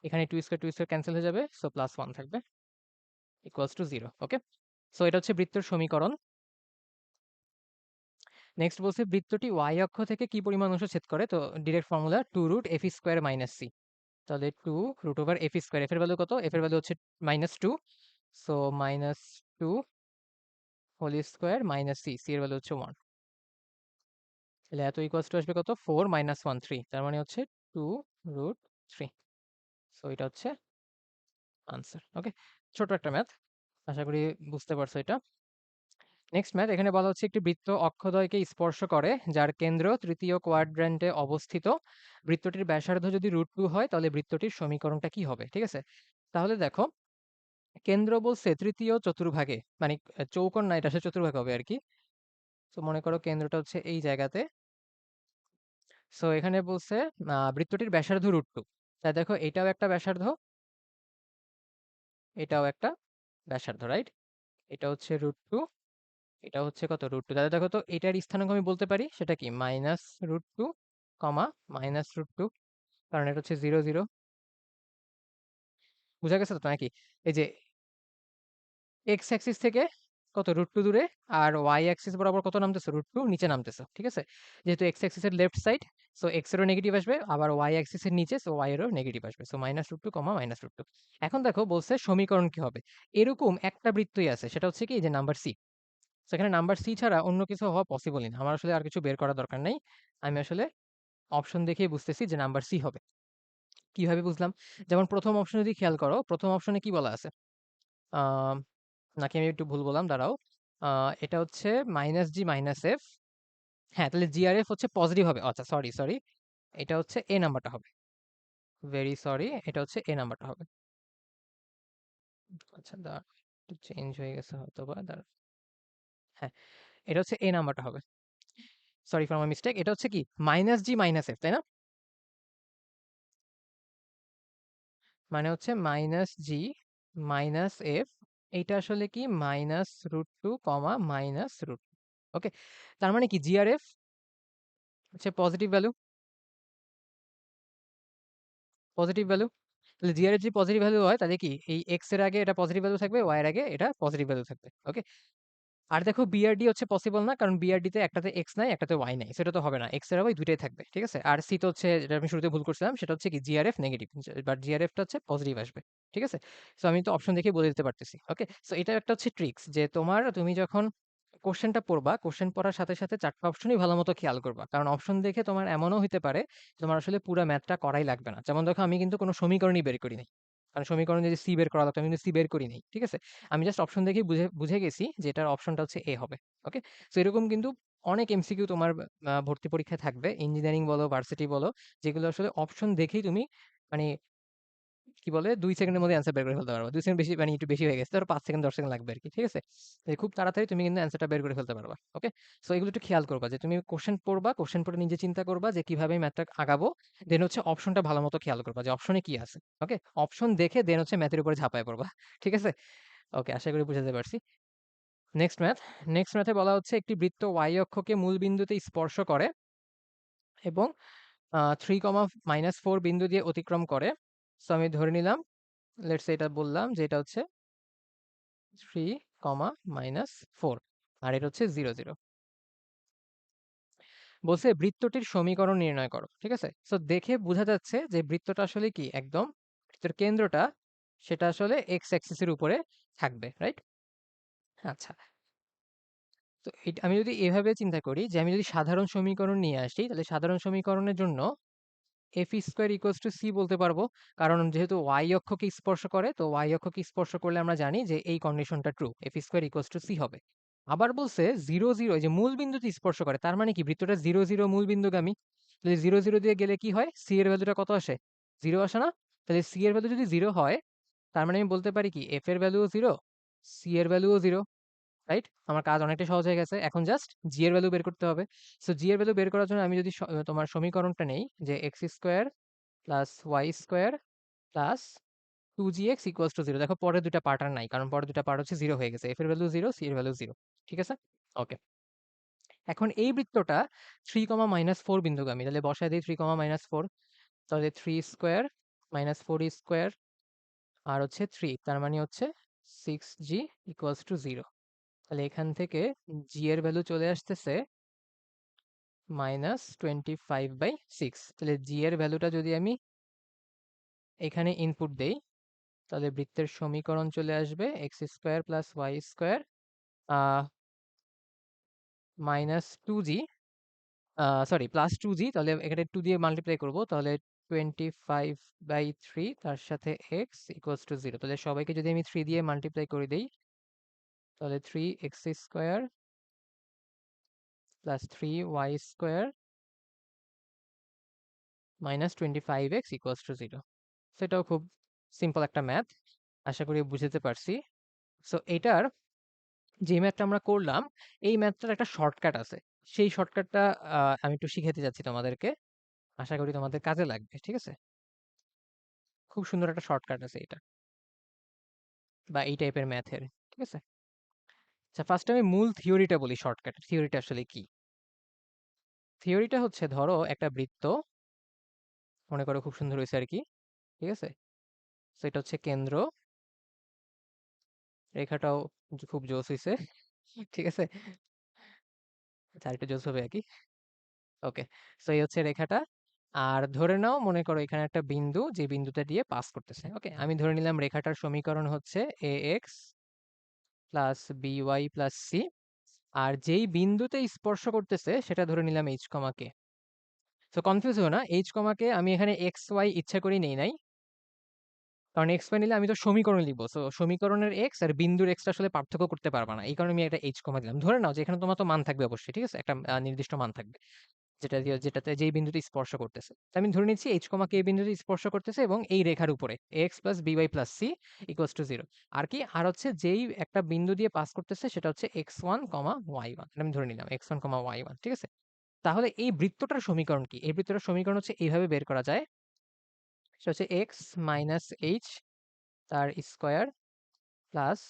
এখানে 2 স্কোয়ার ক্যান্সেল হয়ে যাবে, সো প্লাস 1 থাকবে, ইকুয়ালস টু 0, ওকে। সো এটা হচ্ছে বৃত্তের সমীকরণ। নেক্সট বলছে বৃত্তটি ওয়াই অক্ষ থেকে কি পরিমাণ অংশ ছেদ করে, তো direct formula 2√f square minus c. তাহলে 2√f স্কোয়ার, এফ এর ভ্যালু কত? এফ এর ভ্যালু হচ্ছে -2, so -2 whole square minus c, c এর ভ্যালু হচ্ছে 1। তাহলে এত ইকুয়ালস টু আসবে কত? 4 - 1 3, তার মানে হচ্ছে 2√3। সো এটা হচ্ছে আনসার, ওকে। ছোট একটা ম্যাথ, আশা করি বুঝতে পারছো এটা। নেক্সট ম্যাথ, এখানে বলা হচ্ছে একটি বৃত্ত অক্ষদ্বয়কে স্পর্শ করে যার কেন্দ্র তৃতীয় কোয়াড্র্যান্টে অবস্থিত। বৃত্তটির ব্যাসার্ধ যদি √2 হয় তাহলে বৃত্তটির সমীকরণটা কি হবে? ঠিক আছে, তাহলে দেখো, কেন্দ্র বলছে তৃতীয় চতুর্ভাগে, মানে চৌকোণ না, এটা আসলে চতুর্ভাগ হবে আর কি। তো মনে করো কেন্দ্রটা হচ্ছে এই জায়গাতে। সো এখানে বলছে বৃত্তটির ব্যাসার্ধ √2। তাই দেখো, এটাও একটা ব্যাসার্ধ, এটাও একটা ব্যাসার্ধ, রাইট? এটা হচ্ছে √2, এটা হচ্ছে কত? √2। তাহলে দেখো তো, এটার স্থানাঙ্ক আমি বলতে পারি, সেটা কি -√2 কমা -√2, কারণ এটা হচ্ছে 0 0। বুঝা গেছে তো নাকি? এই যে এক্স অ্যাক্সিস থেকে কত √2 দূরে, আর ওয়াই অ্যাক্সিস বরাবর কত নামতেছে? √2 নিচে নামতেছে, ঠিক আছে। যেহেতু এক্স অ্যাক্সিসের লেফট সাইড, সো এক্স এরও নেগেটিভ আসবে, আবার ওয়াই অ্যাক্সিসের নিচে, সো ওয়াই এরও নেগেটিভ আসবে, সো -√2 কমা -√2। এখন দেখো বলছে সমীকরণ কি হবে। এরকম একটা বৃত্তই আছে, সেটা হচ্ছে কি, এই যে নাম্বার সি। সেখানে নাম্বার সি ছাড়া অন্য কিছু হওয়া পসিবলই না। আমার আসলে আর কিছু বের করার দরকার নাই, আমি আসলে অপশন দেখেই বুঝতেছি যে নাম্বার সি হবে। কিভাবে বুঝলাম? যেমন প্রথম অপশন যদি খেয়াল করো, প্রথম অপশনে কি বলা আছে? আহ, নাকি আমি একটু ভুল বললাম, দাঁড়াও। এটা হচ্ছে -g - f। হ্যাঁ, তাহলে জিআরএফ হচ্ছে পজিটিভ হবে। আচ্ছা, সরি সরি, এটা হচ্ছে এ নাম্বারটা হবে। ভেরি সরি, এটা হচ্ছে এ নাম্বারটা হবে। আচ্ছা, দাঁড়া, একটু চেঞ্জ হয়ে গেছে হয়তো বা, দাঁড়া। হ্যাঁ, এটা হচ্ছে এ নাম্বারটা হবে। সরি ফর মাই মিস্টেক, এটা হচ্ছে কি -g - f, তাই না? মানে হচ্ছে -g - f, এইটা আসলে কি -√2 কমা -√2, ওকে। তার মানে কি জিআরএফ হচ্ছে পজিটিভ ভ্যালু, পজিটিভ ভ্যালু। তাহলে জিআরএফ যদি পজিটিভ ভ্যালু হয়, তাহলে কি এই এক্স এর আগে এটা পজিটিভ ভ্যালু থাকবে, ওয়াই এর আগে এটা পজিটিভ ভ্যালু থাকবে, ওকে। আর দেখো বিআরডি হচ্ছে পসিবল না, কারণ বিআরডি তে একটাতে এক্স নাই, একটাতে ওয়াই নাই, সেটা তো হবে না। এক্স এর আগে দুইটাই থাকবে, ঠিক আছে। আর সি তো হচ্ছে, যেটা আমি শুরুতে ভুল করছিলাম, সেটা হচ্ছে কি জিআরএফ নেগেটিভ, বাট জিআরএফটা হচ্ছে পজিটিভ আসবে, ঠিক আছে। সো আমি তো অপশন দেখে বলে দিতে পারতেছি, ওকে। সো এটা একটা হচ্ছে ট্রিক্স, যে তুমি যখন কোশ্চেনটা পড়বা, কোশ্চেন পড়ার সাথে সাথে চারটা অপশনই ভালো মতো খেয়াল করবা, কারণ অপশন দেখে তোমার এমনও হতে পারে তোমার আসলে পুরো ম্যাথটা করাই লাগবে না। যেমন দেখো, আমি কিন্তু কোনো সমীকরণই বের করি নাই, কারণ সমীকরণ যদি সি বের করা লাগতো, আমি কিন্তু সি বের করি নাই, ঠিক আছে। আমি জাস্ট অপশন দেখেই বুঝে বুঝে গেছি যে এটার অপশনটা হচ্ছে এ হবে, ওকে। সো এরকম কিন্তু অনেক এমসিকিউ তোমার ভর্তি পরীক্ষায় থাকবে, ইঞ্জিনিয়ারিং বলো, ভার্সিটি বলো, যেগুলো আসলে অপশন দেখেই তুমি মানে কি বলে 2 সেকেন্ডের মধ্যে অ্যান্সার বের করে ফেলতে পারবা। 2 সেকেন্ড বেশি, মানে একটু বেশি হয়ে গেছে, ধরো 5 সেকেন্ড 10 সেকেন্ড লাগবে আর কি, ঠিক আছে। খুব তাড়াতাড়ি তুমি কিন্তু অ্যান্সারটা বের করে ফেলতে পারবা, ওকে। সো এগুলো একটু খেয়াল করবা, যে তুমি কোশ্চেন পড়বা, কোশ্চেন পড়ে নিজে চিন্তা করবা যে কিভাবে ম্যাথটা আগাবো। দেন হচ্ছে অপশনটা ভালো মতো খেয়াল করবা যে অপশনে কি আছে, ওকে। অপশন দেখে দেন হচ্ছে ম্যাথের উপরে ঝাঁপায় পড়বা, ঠিক আছে। ওকে, আশা করি বুঝাতে পারছি। নেক্সট ম্যাথ, নেক্সট ম্যাথে বলা হচ্ছে একটি বৃত্ত ওয়াই অক্ষকে মূল বিন্দুতে স্পর্শ করে এবং 3, -4 বিন্দু দিয়ে অতিক্রম করে। সো আমি ধরে নিলাম, লেটস এটা বললাম যে এটা হচ্ছে 3, -4, আর এটা হচ্ছে 0 0। বলছে বৃত্তটির সমীকরণ নির্ণয় করো, ঠিক আছে। সো দেখে বোঝা যাচ্ছে যে বৃত্তটা আসলে কি, একদম বৃত্তের কেন্দ্রটা সেটা আসলে এক্স অ্যাক্সিসের উপরে থাকবে, রাইট? আচ্ছা, তো এটা আমি যদি এভাবে চিন্তা করি যে আমি যদি সাধারণ সমীকরণ নিয়ে আসি, তাহলে সাধারণ সমীকরণের জন্য f square equals to c বলতে পারবো, কারণ যেহেতু ওয়াই অক্ষকে স্পর্শ করে, তো ওয়াই অক্ষকে স্পর্শ করলে আমরা জানি যে এই কন্ডিশনটা true, f square equals to c হবে। আবার বলছে জিরো জিরো, যে মূল বিন্দুতে স্পর্শ করে, তার মানে কি বৃত্তটা জিরো জিরো মূল বিন্দুগামী। যদি জিরো জিরো দিয়ে গেলে কি হয়, সি এর ভ্যালুটা কত আসে, জিরো আসে না? তাহলে সি এর ভ্যালু যদি জিরো হয়, তার মানে আমি বলতে পারি কি এফ এর ভ্যালুও জিরো, সি এর ভ্যালুও জিরো। রাইট? আমার কাজ অনেকটা সহজ হয়ে গেছে, এখন জাস্ট জি এর ভ্যালু বের করতে হবে। সো জি এর ভ্যালু বের করার জন্য আমি যদি তোমার সমীকরণটা নেই, যে x square plus y square plus two g x equals to zero. দেখো পরের দুটা পার্ট আর নাই, কারণ পরের দুটা পার্ট হচ্ছে জিরো হয়ে গেছে, এফ এর ভ্যালু জিরো, সি এর ভ্যালু জিরো। ঠিক আছে, ওকে। এখন এই বৃত্তটা থ্রি কমা মাইনাস ফোর বিন্দুগামী, তাহলে বসায় দিই থ্রি কমা মাইনাস ফোর। তাহলে three square minus four square আর হচ্ছে থ্রি, তার মানে হচ্ছে six g equals to zero. তাহলে এখান থেকে জি এর ভ্যালু চলে আসতেছে -25/6। তাহলে জি এর ভ্যালুটা যদি আমি এখানে ইনপুট দেই, তাহলে বৃত্তের সমীকরণ চলে আসবে x square plus y square -2g, sorry +2g, তাহলে এখানে 2 দিয়ে মাল্টিপ্লাই করব, তাহলে 25/3 তার সাথে এক্স ইকুয়ালস টু জিরো। তাহলে সবাইকে যদি আমি 3 দিয়ে মাল্টিপ্লাই করে দিই, তাহলে 3x² plus 3y² -25x equals to zero. সেটাও খুব সিম্পল একটা ম্যাথ, আশা করি বুঝতে পারছি। সো এটার যে ম্যাথটা আমরা করলাম, এই ম্যাথটার একটা শর্টকাট আছে। সেই শর্টকাটটা আমি একটু শিখাতে যাচ্ছি তোমাদেরকে, আশা করি তোমাদের কাজে লাগবে। ঠিক আছে, খুব সুন্দর একটা শর্টকাট আছে এটা, বা এই টাইপের ম্যাথের। ঠিক আছে, আচ্ছা ফার্স্ট আমি মূল থিওরিটা বলি। শর্টকাট থিওরিটা আসলে কি? থিওরিটা হচ্ছে, ধরো একটা বৃত্ত মনে করো, খুব সুন্দর হয়েছে আর কি। ঠিক আছে, তো এটা হচ্ছে কেন্দ্র, রেখাটাও খুব জোস হয়েছে। ঠিক আছে, আচ্ছা আরেকটু জোস হবে আর কি। ওকে, সো এই হচ্ছে রেখাটা। আর ধরে নাও, মনে করো এখানে একটা বিন্দু, যে বিন্দুটা দিয়ে পাস করতেছে। ওকে, আমি ধরে নিলাম রেখাটার সমীকরণ হচ্ছে a x plus b y plus c. আর যেই বিন্দুতে স্পর্শ করতেছে সেটা ধরে নিলাম এইচ কমা কে। তো কনফিউজ হো না, এইচ কমা কে আমি এখানে এক্স ওয়াই ইচ্ছা করি নেই নাই, কারণ এক্স ওয়াই নিলে আমি তো সমীকরণ লিখবো। সো সমীকরণের এক্স আর বিন্দুর এক্সটা আসলে পার্থক্য করতে পারবা না, এই কারণে আমি এটা এইচ কমা দিলাম। ধরে নাও যে এখানে তোমার তো মান থাকবে অবশ্যই, ঠিক আছে, একটা নির্দিষ্ট মান থাকবে যেটাতে যেই বিন্দুতে স্পর্শ করতেছে। তো আমি ধরে নিচ্ছি এইচ কমা কে এই বিন্দুতে স্পর্শ করতেছে, এবং এই রেখার উপরে x plus b y plus c equals to zero. আর কি, আর হচ্ছে যেই একটা বিন্দু দিয়ে পাস করতেছে সেটা হচ্ছে x one comma y one, আমি ধরে নিলাম x one comma y one. ঠিক আছে, তাহলে এই বৃত্তটার সমীকরণ কি? এই বৃত্তটার সমীকরণ হচ্ছে এইভাবে বের করা যায়, সেটা হচ্ছে এক্স মাইনাস এইচ তার স্কোয়ার প্লাস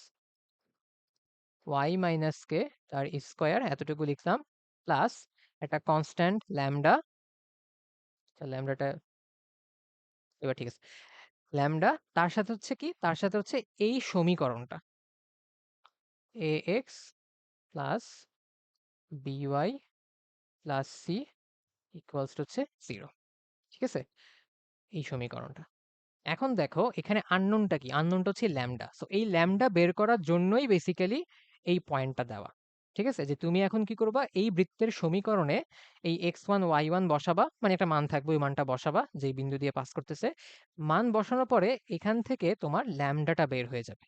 ওয়াই মাইনাস কে তার স্কোয়ার, এতটুকু লিখলাম, প্লাস একটা কনস্ট্যান্ট ল্যামডা। ল্যামডাটা এবার ঠিক আছে, ল্যামডা, তার সাথে হচ্ছে কি, তার সাথে হচ্ছে এই সমীকরণটা a x plus b y plus c equals to হচ্ছে জিরো। ঠিক আছে, এই সমীকরণটা। এখন দেখো এখানে আননোনটা কি, আননোনটা হচ্ছে ল্যামডা। সো এই ল্যামডা বের করার জন্যই বেসিক্যালি এই পয়েন্টটা দেওয়া। ঠিক আছে, যে তুমি এখন কি করবা, এই বৃত্তের সমীকরণে এই এক্স ওয়ান ওয়াই ওয়ান বসাবা, মানে একটা মান থাকবে, ওই মানটা বসাবা যেই বিন্দু দিয়ে পাস করতেছে। মান বসানোর পরে এখান থেকে তোমার ল্যামডাটা বের হয়ে যাবে,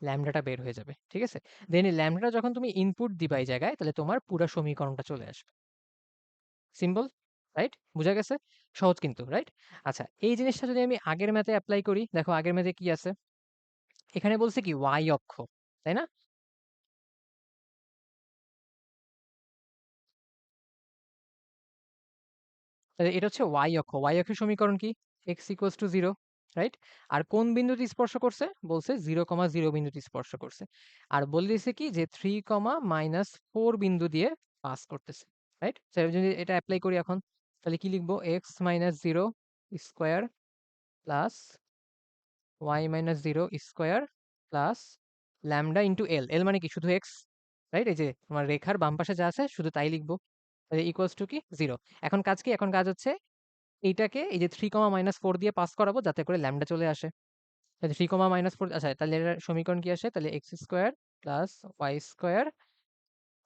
ল্যামডাটা বের হয়ে যাবে। ঠিক আছে, দেন এই ল্যামডাটা যখন তুমি ইনপুট দিবা এই জায়গায়, তাহলে তোমার পুরো সমীকরণটা চলে আসবে। Simple, right? বুঝা গেছে? সহজ কিন্তু, রাইট? আচ্ছা, এই জিনিসটা যদি আমি আগের ম্যাথে অ্যাপ্লাই করি, দেখো আগের ম্যাথে কি আছে, এখানে বলছে কি ওয়াই অক্ষ, তাই না? তাহলে এটা হচ্ছে ওয়াই অক্ষ, ওয়াই অক্ষের সমীকরণ কি, x equals to zero, right? আর কোন বিন্দুতে স্পর্শ করছে, বলছে 0,0 বিন্দুতে স্পর্শ করছে। আর বলে দিয়েছে কি যে 3,-4 বিন্দু দিয়ে পাস করতেছে, রাইট? যদি এটা অ্যাপ্লাই করি এখন, তাহলে কি লিখবো, x minus zero square plus y minus zero square plus lambda into L, L মানে কি শুধু এক্স, রাইট? এই যে তোমার রেখার বাম পাশে যা আছে শুধু তাই লিখবো, তাহলে ইকুয়ালস টু কি জিরো। এখন কাজ কি, এখন কাজ হচ্ছে এইটাকে এই যে 3,-4 দিয়ে পাস করাবো, যাতে করে ল্যামডা চলে আসে। তাহলে 3,-4, আচ্ছা তাহলে এর সমীকরণ কি আসে, তাহলে x square plus y square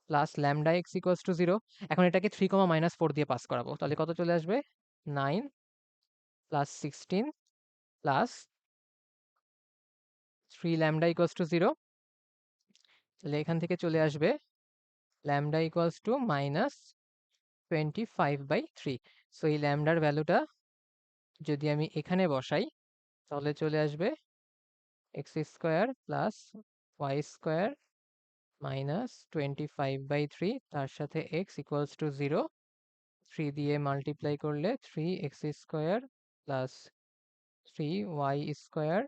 plus lambda x equals to 0। এখন এটাকে 3, -4 দিয়ে পাস করাবো, তাহলে কত চলে আসবে? 9 plus 16 plus 3 lambda equals to 0। তাহলে এখান থেকে চলে আসবে ল্যামডা ইকুয়ালস টু -25/3। সো এই ল্যামডার ভ্যালুটা যদি আমি এখানে বসাই তাহলে চলে আসবে x square plus y square -25/3, তার সাথে এক্স ইকুয়ালস টু 0। 3 দিয়ে মাল্টিপ্লাই করলে 3x² plus 3y²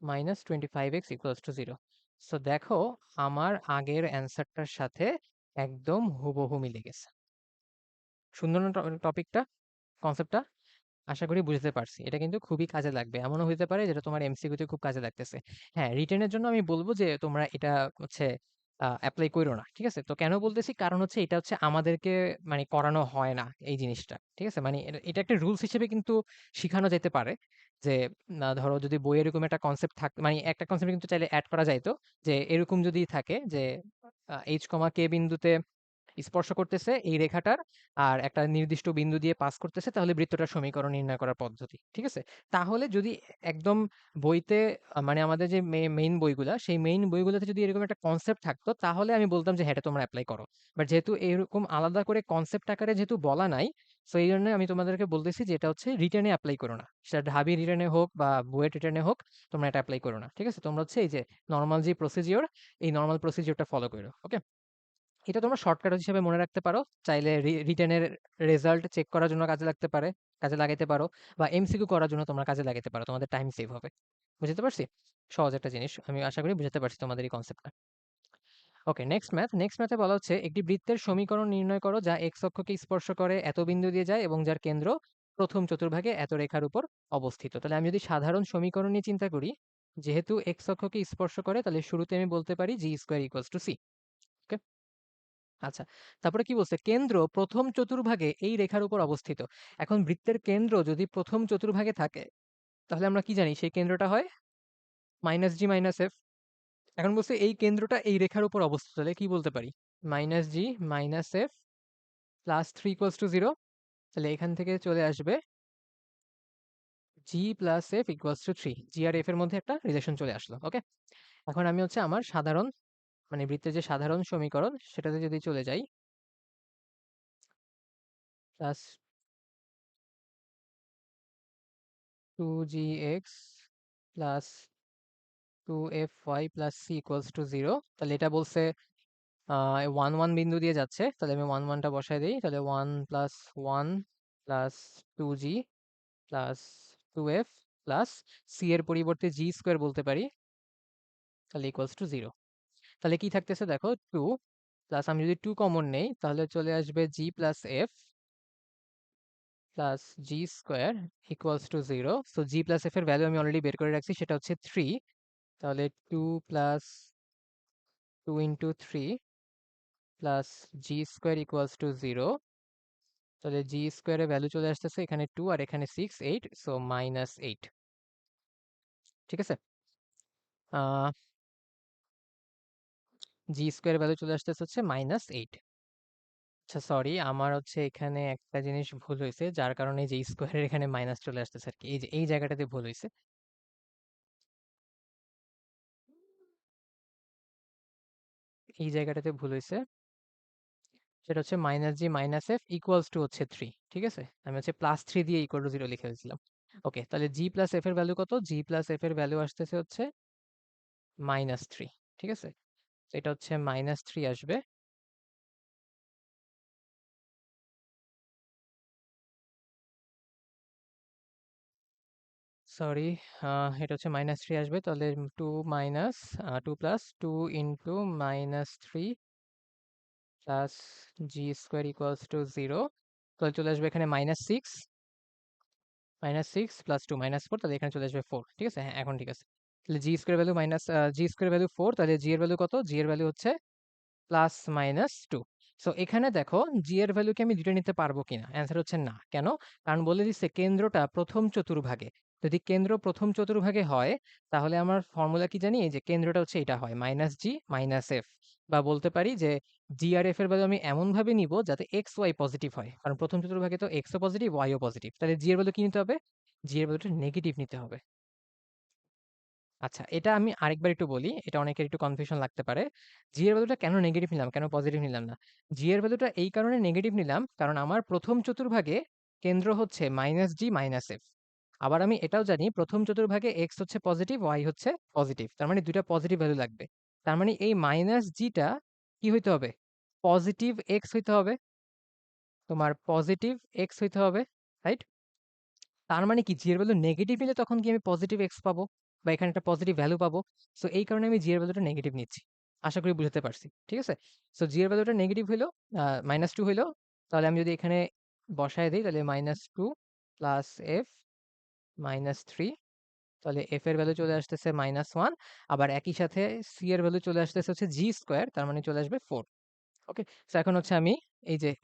-25x equals to 0। So দেখো আমার আগের অ্যান্সারটার সাথে একদম হুবহু মিলে গেছে। সুন্দর না টপিকটা, কনসেপ্টটা? আশা করি বুঝতে পারছি। এটা কিন্তু খুবই কাজে লাগবে। এমনও হইতে পারে যেটা তোমার এমসিকিউতে খুব কাজে লাগতেছে। হ্যাঁ, রিটেনের জন্য আমি বলব যে তোমরা এটা হচ্ছে এপ্লাই কইরো না। ঠিক আছে? তো কেন বলতেছি? কারণ হচ্ছে এটা হচ্ছে আমাদেরকে মানে করানো হয় না এই জিনিসটা। ঠিক আছে? মানে এটা একটা রুলস হিসেবে কিন্তু শিখানো যেতে পারে যে ধরো যদি বইয়ে এরকম একটা কনসেপ্ট মানে একটা কনসেপ্ট কিন্তু চাইলে এড করা যাইতো যে এরকম যদি থাকে যে h, k বিন্দুতে স্পর্শ করতেছে এই রেখাটার, আর একটা নির্দিষ্ট বিন্দু দিয়ে পাস করতেছে, তাহলে বৃত্তটার সমীকরণ নির্ণয় করার পদ্ধতি। ঠিক আছে? তাহলে যদি একদম বইতে মানে আমাদের যে মেইন বইগুলা, সেই মেইন বইগুলোতে যদি এরকম একটা কনসেপ্ট থাকতো তাহলে আমি বলতাম যে হ্যাঁ এটা তোমরা অ্যাপ্লাই করো। বাট যেহেতু এরকম আলাদা করে কনসেপ্ট আকারে যেহেতু বলা নাই, সো এই জন্য আমি তোমাদেরকে বলতেছি যে এটা হচ্ছে রিটেনে অ্যাপ্লাই করো না। সেটা ঢাবি রিটেনে হোক বা বুয়েট রিটেনে হোক, তোমরা এটা অ্যাপ্লাই করো না। ঠিক আছে? তোমরা হচ্ছে এই যে নর্মাল যে প্রসিজিওর, এই নর্মাল প্রসিজিওরটা ফলো করো। ওকে? এটা তোমরা শর্টকাট হিসেবে মনে রাখতে পারো। চাইলে রিটেনের রেজাল্ট চেক করার জন্য কাজে লাগতে পারে, কাজে লাগাইতে পারো, বা এমসিকিউ করার জন্য তোমরা কাজে লাগাইতে পারো। তোমাদের টাইম সেভ হবে। বুঝতে পারছি? সহজ একটা জিনিস। আমি আশা করি বুঝতে পারছি তোমাদের এই কনসেপ্টটা। ওকে, নেক্সট ম্যাথে বলা হচ্ছে একটি বৃত্তের সমীকরণ নির্ণয় করো যা এক্স অক্ষকে স্পর্শ করে এত বিন্দু দিয়ে যায় এবং যার কেন্দ্র প্রথম চতুর্ভাগে এত রেখার উপর অবস্থিত। তাহলে আমি যদি সাধারণ সমীকরণ নিয়ে চিন্তা করি, যেহেতু এক্স অক্ষকে স্পর্শ করে, তাহলে শুরুতে আমি বলতে পারি g² ইকুয়ালস টু সি। ওকে? আচ্ছা, তারপরে কি বলছে? কেন্দ্র প্রথম চতুর্ভাগে এই রেখার উপর অবস্থিত। এখন বৃত্তের কেন্দ্র যদি প্রথম চতুর্ভাগে থাকে, তাহলে আমরা কি জানি সেই কেন্দ্রটা হয় -g - f। এখন বলছে এই কেন্দ্রটা এই রেখার উপর অবস্থিত, তাহলে কি বলতে পারি? -g - f plus 3 equals to 0। তাহলে এখান থেকে চলে আসবে g plus f equals to 3। G আর এফ এর মধ্যে একটা রিলেশন চলে আসলো। ওকে, এখন আমি হচ্ছে আমার সাধারণ মানে বৃত্তের যে সাধারণ সমীকরণ সেটাতে যদি চলে যাই, plus 2gx plus 2fy plus c equals to 0। তাহলে এটা বলছে 1 1 বিন্দু দিয়ে যাচ্ছে, তাহলে আমি 1 1টা বসাই দিই। তাহলে 1 plus 1 plus 2g plus 2f plus c এর পরিবর্তে g² বলতে পারি, তাহলে ইকুয়ালস টু 0। তাহলে কি থাকতেছে দেখো, 2 প্লাস আমি যদি 2 কমন নেই তাহলে চলে আসবে g plus f plus g² equals to 0। So g plus f এর ভ্যালু আমি অলরেডি বের করে রাখছি, সেটা হচ্ছে 3। তাহলে 2 plus 2 into 3 plus g² equals to 0। তাহলে g² এর ভ্যালু চলে আসতেছে এখানে 2 আর এখানে 6 8, সো -8। ঠিক আছে? g² ভ্যালু চলে আসতেছে হচ্ছে -8। আচ্ছা সরি, আমার হচ্ছে এখানে একটা জিনিস ভুল হয়েছে, যার কারণে যে স্কোয়ারের এখানে মাইনাস চলে আসতেছে আর কি। এই যে এই জায়গাটাতে ভুল হয়েছে, এই জায়গাটাতে ভুল হয়েছে। সেটা হচ্ছে -g - f ইকুয়ালস টু হচ্ছে 3। ঠিক আছে? আমি হচ্ছে +3 দিয়ে ইকুয়াল টু 0 লিখে ফেলছিলাম। ওকে, তাহলে g প্লাস f এর ভ্যালু কত? g প্লাস f এর ভ্যালু আসতেছে হচ্ছে -3। ঠিক আছে? তো এটা হচ্ছে -3 আসবে। সরি, এটা হচ্ছে -3 আসবে। তাহলে 2 minus 2 plus 2 into -3 plus g² equals to 0। তাহলে চলে আসবে এখানে -6 প্লাস 2 -4, তাহলে এখানে চলে আসবে 4। ঠিক আছে? হ্যাঁ, এখন ঠিক আছে। তাহলে g² ভ্যালু g² ভ্যালু 4, তাহলে g এর ভ্যালু কত? g এর ভ্যালু হচ্ছে +-2। সো এখানে দেখো g এর ভ্যালু কি আমি দুটো নিতে পারবো কিনা? অ্যান্সার হচ্ছে না। কেন? কারণ বলে দিচ্ছে কেন্দ্রটা প্রথম চতুর্ভাগে। যদি কেন্দ্র প্রথম চতুর্ভাগে হয় তাহলে আমার ফর্মুলা কি জানি, এই যে কেন্দ্রটা হচ্ছে এটা হয় -g - f, বা বলতে পারি যে জি আর এফ এর ভ্যালু আমি এমন ভাবে নিব যাতে এক্স ওয়াই পজিটিভ হয়, কারণ প্রথম চতুর্ভাগে তো এক্সও পজিটিভ ওয়াইও পজিটিভ। তাহলে জি এর ভ্যালু কি নিতে হবে? জি এর ভ্যালুটা নেগেটিভ নিতে হবে। আচ্ছা, এটা আমি আরেকবার একটু বলি, এটা অনেকের একটু কনফিউশন লাগতে পারে। জি এর ভ্যালুটা কেন নেগেটিভ নিলাম, কেন পজিটিভ নিলাম না? জি এর ভ্যালুটা এই কারণে নেগেটিভ নিলাম কারণ আমার প্রথম চতুর্ভাগে কেন্দ্র হচ্ছে -g - f। আবার আমি এটাও জানি প্রথম চতুর্ভাগে এক্স হচ্ছে পজিটিভ, ওয়াই হচ্ছে পজিটিভ, তার মানে দুইটা পজিটিভ ভ্যালু লাগবে। তার মানে এই -gটা কি হইতে হবে? পজিটিভ এক্স হইতে হবে, তোমার পজিটিভ এক্স হইতে হবে, রাইট? তার মানে কি জি এর ভ্যালু নেগেটিভ নিলে তখন কি আমি পজিটিভ এক্স পাবো, বা এখানে একটা পজিটিভ ভ্যালু পাবো। সো এই কারণে আমি জি এর ভ্যালুটা নেগেটিভ নিচ্ছি। আশা করি বুঝতে পারছি, ঠিক আছে? সো জি এর ভ্যালুটা নেগেটিভ হইলো, -2 হইলো, তাহলে আমি যদি এখানে বসায় দিই তাহলে -2 প্লাস এফ -3, তাহলে এফ এর ভ্যালু চলে আসতেছে -1, আবার একই সাথে সি এর ভ্যালু চলে আসতেছে হচ্ছে জি স্কোয়ার, তার মানে চলে আসবে 4। ওকে, সো এখন হচ্ছে আমি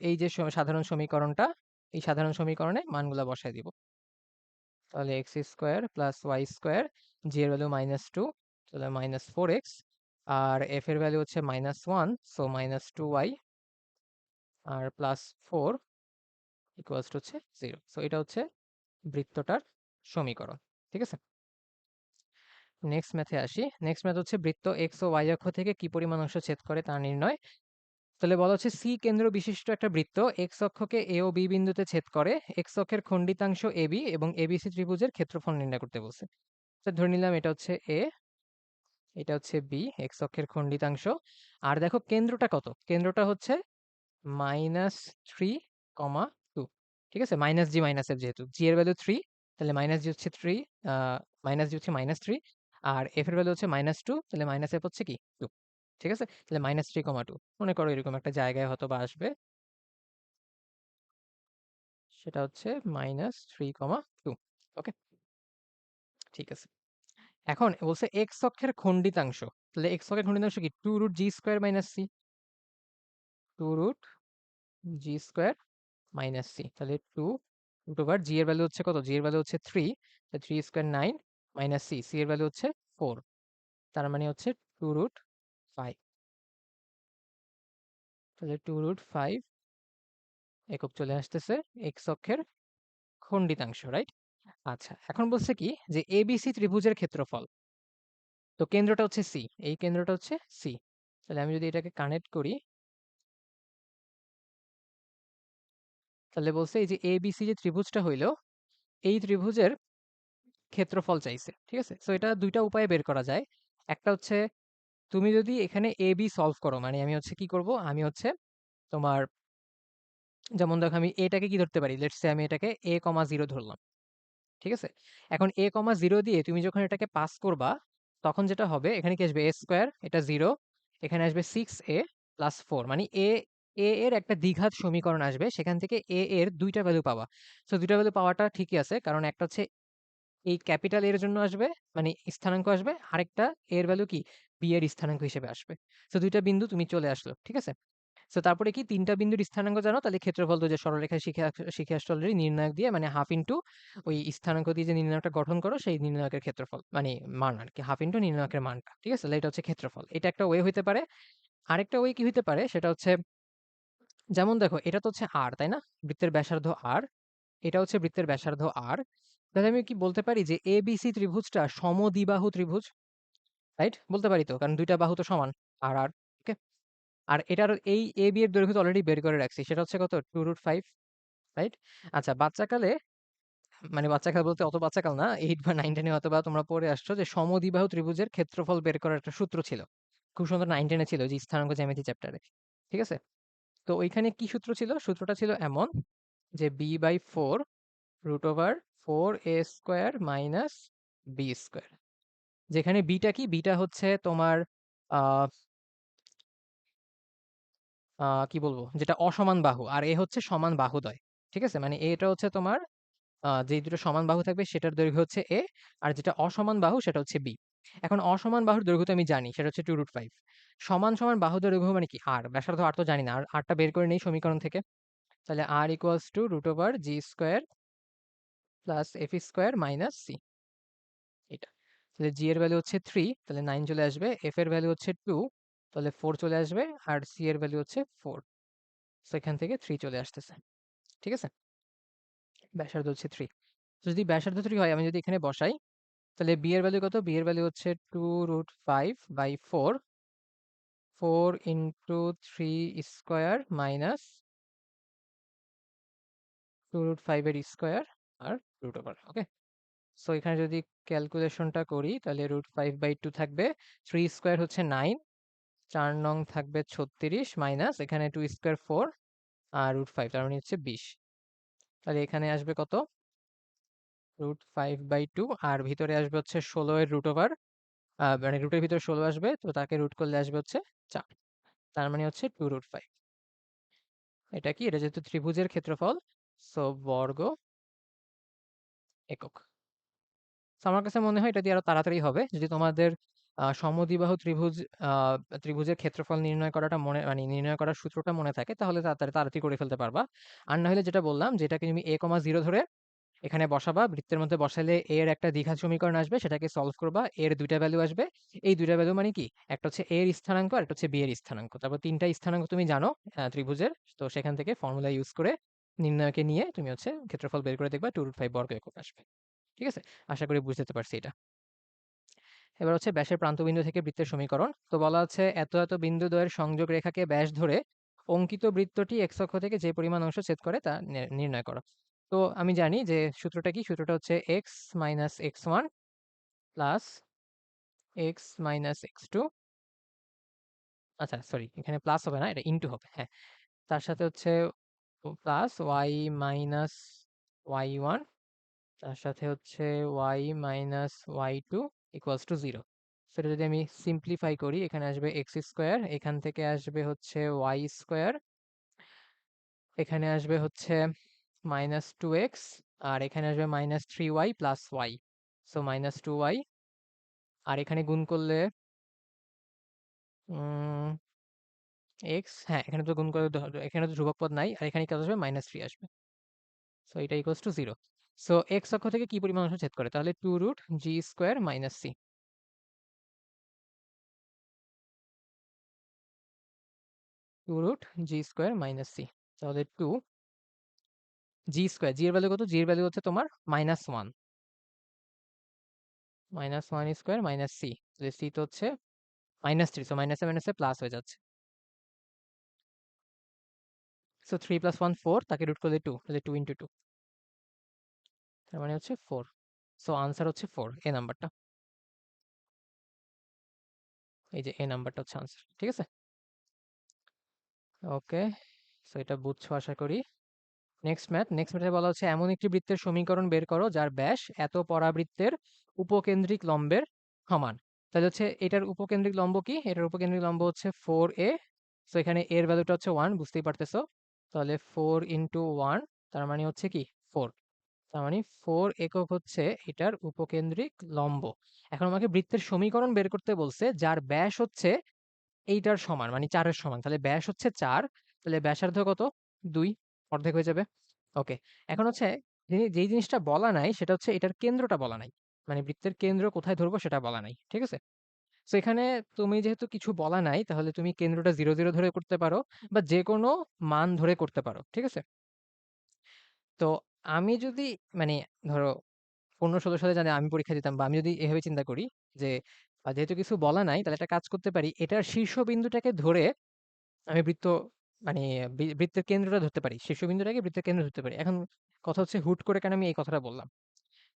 এই যে সাধারণ সমীকরণটা, এই সাধারণ সমীকরণে মানগুলা বসায় দিব। তাহলে x square plus y square, g এর ভ্যালু -2, তাহলে -4x, আর এফ এর ভ্যালু হচ্ছে -1, so -2y, R +4 equals to হচ্ছে 0। সো এটা হচ্ছে বৃত্তটার সমীকরণ, ঠিক আছে? নেক্সট ম্যাথে আসি। নেক্সট ম্যাথ হচ্ছে বৃত্ত এক্স ও ওয়াই অক্ষ থেকে কি পরিমাণ অংশ ছেদ করে তা নির্ণয়। তাহলে বলা হচ্ছে সি কেন্দ্র বিশিষ্ট একটা বৃত্ত এক্স অক্ষকে এ ও বি বিন্দুতে ছেদ করে, এক্স অক্ষের খণ্ডিতাংশ এবি এবং এবিসি ত্রিভুজের ক্ষেত্রফল নির্ণয় করতে বলছে। তো ধরে নিলাম এটা হচ্ছে এ, এটা হচ্ছে বি, এক্স অক্ষের খণ্ডিতাংশ। আর দেখো কেন্দ্রটা কত? কেন্দ্রটা হচ্ছে -3,2, ঠিক আছে? -g - f, যেহেতু জি এর ভ্যালু 3, তাহলে -g হচ্ছে 3, -g হচ্ছে -3, আর এফ এর ভ্যালু হচ্ছে -2, তাহলে -f হচ্ছে কি 2, ঠিক আছে? তাহলে -3,2 মনে করো এরকম একটা জায়গায় হয়তো বা আসবে, সেটা হচ্ছে -3,2। ওকে, ঠিক আছে। এখন বলছে এক্স অক্ষের খণ্ডিতাংশ, তাহলে এক্স অক্ষের খণ্ডিতাংশ কি 2√g² - c, 2√g² - c, তাহলে 2 জি এর ভ্যালু হচ্ছে কত? জি এর ভ্যালু হচ্ছে 3, 3 স্কোয়ার 9, - c, এর ভ্যালু হচ্ছে 4, তার মানে হচ্ছে 2√5, তাহলে 2√5 একক চলে আসতেছে এক্স অক্ষের খণ্ডিতাংশ, রাইট? আচ্ছা, এখন বলছে কি যে এবিসি ত্রিভুজের ক্ষেত্রফল, তো কেন্দ্রটা হচ্ছে সি, এই কেন্দ্রটা হচ্ছে সি, তাহলে আমি যদি এটাকে কানেক্ট করি, তাহলে বলছে এই যে এবিসি যে ত্রিভুজটা হইলো, এই ত্রিভুজের ক্ষেত্রফল চাইছে, ঠিক আছে? সো এটা দুইটা উপায়ে বের করা যায়। একটা হচ্ছে তুমি যদি এখানে এ বি সলভ করো, মানে আমি হচ্ছে কি করব, আমি হচ্ছে তোমার, যেমন দেখো আমি এটাকে কি ধরতে পারি, লেটস সে আমি এটাকে a,0 ধরলাম, ঠিক আছে? এখন a,0 দিয়ে তুমি যখন এটাকে পাস করবা, তখন যেটা হবে এখানে কি আসবে, এ স্কোয়ার, এটা 0, এখানে আসবে 6a+4, মানে এ এর একটা দ্বিঘাত সমীকরণ আসবে, সেখান থেকে এ এর দুইটা ভ্যালু পাওয়া। তো দুইটা ভ্যালু পাওয়াটা ঠিকই আছে, কারণ একটা হচ্ছে এই ক্যাপিটাল এর জন্য আসবে, মানে স্থানাঙ্ক আসবে, আরেকটা এর ভ্যালু কি বি এর স্থানাঙ্ক হিসেবে আসবে। তো দুইটা বিন্দু তুমি চলে আসলো, ঠিক আছে? তো তারপরে কি তিনটা বিন্দুর স্থানাঙ্ক জানো, তাহলে ক্ষেত্রফল তো যে সরলরেখায় শিখে আসছো অলরেডি, নির্ণায়ক দিয়ে মানে হাফ ইন্টু ওই স্থানাঙ্ক দিয়ে যে নির্ণায়কটা গঠন করো, সেই নির্ণায়কের ক্ষেত্রফল মানে মান আর কি, হাফ ইন্টু নির্ণায়কের মানটা, ঠিক আছে? তাহলে এটা হচ্ছে ক্ষেত্রফল, এটা একটা ওয়ে হইতে পারে। আরেকটা ওয়ে কি হইতে পারে, সেটা হচ্ছে যেমন দেখো এটা তো হচ্ছে আর, তাই না? বৃত্তের ব্যাসার্ধ আর, এটা হচ্ছে বৃত্তের ব্যাসার্ধ আর, তাহলে আমি কি বলতে পারি যে এবিসি ত্রিভুজটা সমদ্বিবাহু ত্রিভুজ, রাইট? বলতে পারি তো, কারণ দুইটা বাহু তো সমান, আর আর, ওকে। আর এটার এই এ বি এর দৈর্ঘ্য তো অলরেডি বের করে রাখছি, সেটা হচ্ছে কত, 2√5, রাইট? আচ্ছা, বাচ্চাকালে, মানে বাচ্চাকাল বলতে অত বাচ্চাকাল না, 8 বা 9 10 হয়তো বা তোমরা পড়ে আসছো যে সমদ্বিবাহু ত্রিভুজের ক্ষেত্রফল বের করার একটা সূত্র ছিল, খুব সুন্দর 9 10 ছিল, যে স্থানাঙ্ক জ্যামিতি চ্যাপ্টারে, ঠিক আছে? তো ওইখানে কি সূত্র ছিল? সূত্রটা ছিল এমন যে b/4 √4a² - b², যেখানে বিটা কি, বিটা হচ্ছে তোমার আহ কি বলবো, যেটা অসমান বাহু, আর এ হচ্ছে সমান বাহুদ্বয়, ঠিক আছে? মানে এটা হচ্ছে তোমার যে দুটো সমান বাহু থাকবে সেটার দৈর্ঘ্য হচ্ছে এ, আর যেটা অসমান বাহু সেটা হচ্ছে বি। এখন অসমান বাহুর দৈর্ঘ্য তো আমি জানি, সেটা হচ্ছে 2√5, সমান সমান বাহুর দৈর্ঘ্য মানে কি আর, ব্যাসার্ধ আর তো জানি না, আর আরটা বের করে নেই সমীকরণ থেকে, তাহলে আর equals two √g² + f² - c। তাহলে জি এর ভ্যালু হচ্ছে 3, তাহলে 9 চলে আসবে। এফ এর ভ্যালু হচ্ছে 2, তাহলে 4 চলে আসবে। আর সি এর ভ্যালু হচ্ছে 4, সো এখান থেকে 3 চলে আসতেছে। ঠিক আছে, ব্যাসার্ধ হচ্ছে 3। তো যদি ব্যাসার্ধ 3 হয়, আমি যদি এখানে বসাই, তাহলে বি এর ভ্যালু কত? বি এর ভ্যালু হচ্ছে 2√5/4, 4 ইন্টু 3 স্কোয়ার মাইনাস 2√5 এর স্কোয়ার আর রুট ওভার। ওকে, সো এখানে যদি ক্যালকুলেশনটা করি, তাহলে √5/2 থাকবে, 3 স্কোয়ার হচ্ছে 9, 4 নং থাকবে 36, মাইনাস এখানে 2 স্কোয়ার 4 আর √5, তার মানে হচ্ছে 20। তাহলে এখানে আসবে কত? √5/2, আর ভিতরে আসবে হচ্ছে 16 এর রুট ওভার, মানে রুটের ভিতরে 16 আসবে, তো তাকে রুট করলে আসবে হচ্ছে 4, তার মানে হচ্ছে 2√5। এটা কি? এটা যেহেতু ত্রিভুজের ক্ষেত্রফল, সো বর্গ একক। তো আমার কাছে মনে হয় এটা দিয়ে আরো তাড়াতাড়ি হবে। যদি তোমাদের সমদ্বিবাহু ত্রিভুজের ক্ষেত্রফল নির্ণয় করাটা মনে, মানে নির্ণয় করার সূত্রটা মনে থাকে, তাহলে তাড়াতাড়ি তাড়াতাড়ি করে ফেলতে পারবা। আর না হলে যেটা বললাম, যেটাকে তুমি a,0 ধরে এখানে বসাবা, বৃত্তের মধ্যে বসালে a এর একটা দ্বিঘাত সমীকরণ আসবে, সেটাকে সলভ করবা, এর দুইটা ভ্যালু আসবে। এই দুইটা ভ্যালু মানে কি? একটা হচ্ছে a এর স্থানাঙ্ক আর একটা হচ্ছে b এর স্থানাঙ্ক। তারপর তিনটা স্থানাঙ্ক তুমি জানো ত্রিভুজের, তো সেখান থেকে ফর্মুলা ইউজ করে নির্ণয়কে নিয়ে তুমি হচ্ছে ক্ষেত্রফল বের করে দেখবা, 2√5 বর্গ একক আসবে। ঠিক আছে, আশা করি বুঝতে পারছি এটা। এবার হচ্ছে ব্যাসের প্রান্তবিন্দু থেকে বৃত্তের সমীকরণ। তো বলা আছে এত এত বিন্দু দ্বয়ের সংযোগ রেখাকে ব্যাস ধরে অঙ্কিত বৃত্তটি এক্স অক্ষ থেকে যে পরিমাণ অংশ ছেদ করে তা নির্ণয় করো। তো আমি জানি যে সূত্রটা কি, সূত্রটা হচ্ছে x minus x1 plus x minus x2, আচ্ছা সরি, এখানে প্লাস হবে না, এটা ইনটু হবে। হ্যাঁ, তার সাথে হচ্ছে প্লাস ওয়াই মাইনাস y1, তার সাথে হচ্ছে y minus y2 equals to 0। সেটা যদি আমি সিম্পলিফাই করি, এখানে আসবে এক্স স্কোয়ার, এখান থেকে আসবে হচ্ছে ওয়াই স্কোয়ার, এখানে আসবে হচ্ছে -2x, আর এখানে আসবে -3y plus Y, so -2y। আর এখানে গুণ করলে এক্স, হ্যাঁ এখানে তো গুণ করে এখানে তো ধ্রুবক পদ নাই, আর এখানে কত আসবে? -3 আসবে, সো এটা ইকুয়ালস টু 0। সো এক্স অক্ষ থেকে কি পরিমাণ অংশ ছেদ করে? তাহলে 2√g² minus c, 2√g² minus c, তাহলে 2g², জি এর ভ্যালু কত? জি এর ভ্যালু হচ্ছে তোমার -1, -1² মাইনাস c, তাহলে c তো হচ্ছে -3, সো মাইনাসে মাইনাসে প্লাস হয়ে যাচ্ছে। সো 3 + 1 4, তাকে রুট করলে 2, তাহলে 2 × 2, তার মানে হচ্ছে 4। সো আনসার হচ্ছে 4, এ নাম্বারটা। এই যে এ নাম্বারটা হচ্ছে আনসার। ঠিক আছে, ওকে, সো এটা বুঝছো আশা করি। নেক্সট ম্যাথে বলা হচ্ছে এমন একটি বৃত্তের সমীকরণ বের করো যার ব্যাস এত পরাবৃত্তের উপকেন্দ্রিক লম্বের সমান। তাহলে হচ্ছে এটার উপকেন্দ্রিক লম্ব কি? এটার উপকেন্দ্রিক লম্ব হচ্ছে 4a। সো এখানে এর ভ্যালুটা হচ্ছে 1, বুঝতেই পারতেছো। তাহলে 4 × 1, তার মানে হচ্ছে কি 4, তার মানে 4 একক হচ্ছে এটার উপকেন্দ্রিক লম্ব। এখন আমাকে বৃত্তের সমীকরণ বের করতে বলছে যার ব্যাস হচ্ছে এইটার সমান, মানে 4 এর সমান। তাহলে ব্যাস হচ্ছে 4, তাহলে ব্যাসার্ধ কত? 2, অর্ধেক হয়ে যাবে। ওকে, এখন হচ্ছে যেই জিনিসটা বলা নাই সেটা হচ্ছে এটার কেন্দ্রটা বলা নাই, মানে বৃত্তের কেন্দ্র কোথায় ধরবো সেটা বলা নাই। ঠিক আছে, তো এখানে তুমি যেহেতু কিছু বলা নাই, তাহলে তুমি কেন্দ্রটা 0 0 ধরে করতে পারো, বা যে কোনো মান ধরে করতে পারো। ঠিক আছে, তো আমি যদি, মানে ধরো 15 16 সালে জানি আমি পরীক্ষা দিতাম, বা আমি যদি এভাবে চিন্তা করি যে যেহেতু কিছু বলা নাই, তাহলে একটা কাজ করতে পারি, এটার শীর্ষবিন্দুটাকে ধরে আমি মানে বৃত্তের কেন্দ্রটা ধরতে পারি, শীর্ষবিন্দুটাকে বৃত্তের কেন্দ্র ধরতে পারি। এখন কথা হচ্ছে হুট করে কেন আমি এই কথাটা বললাম?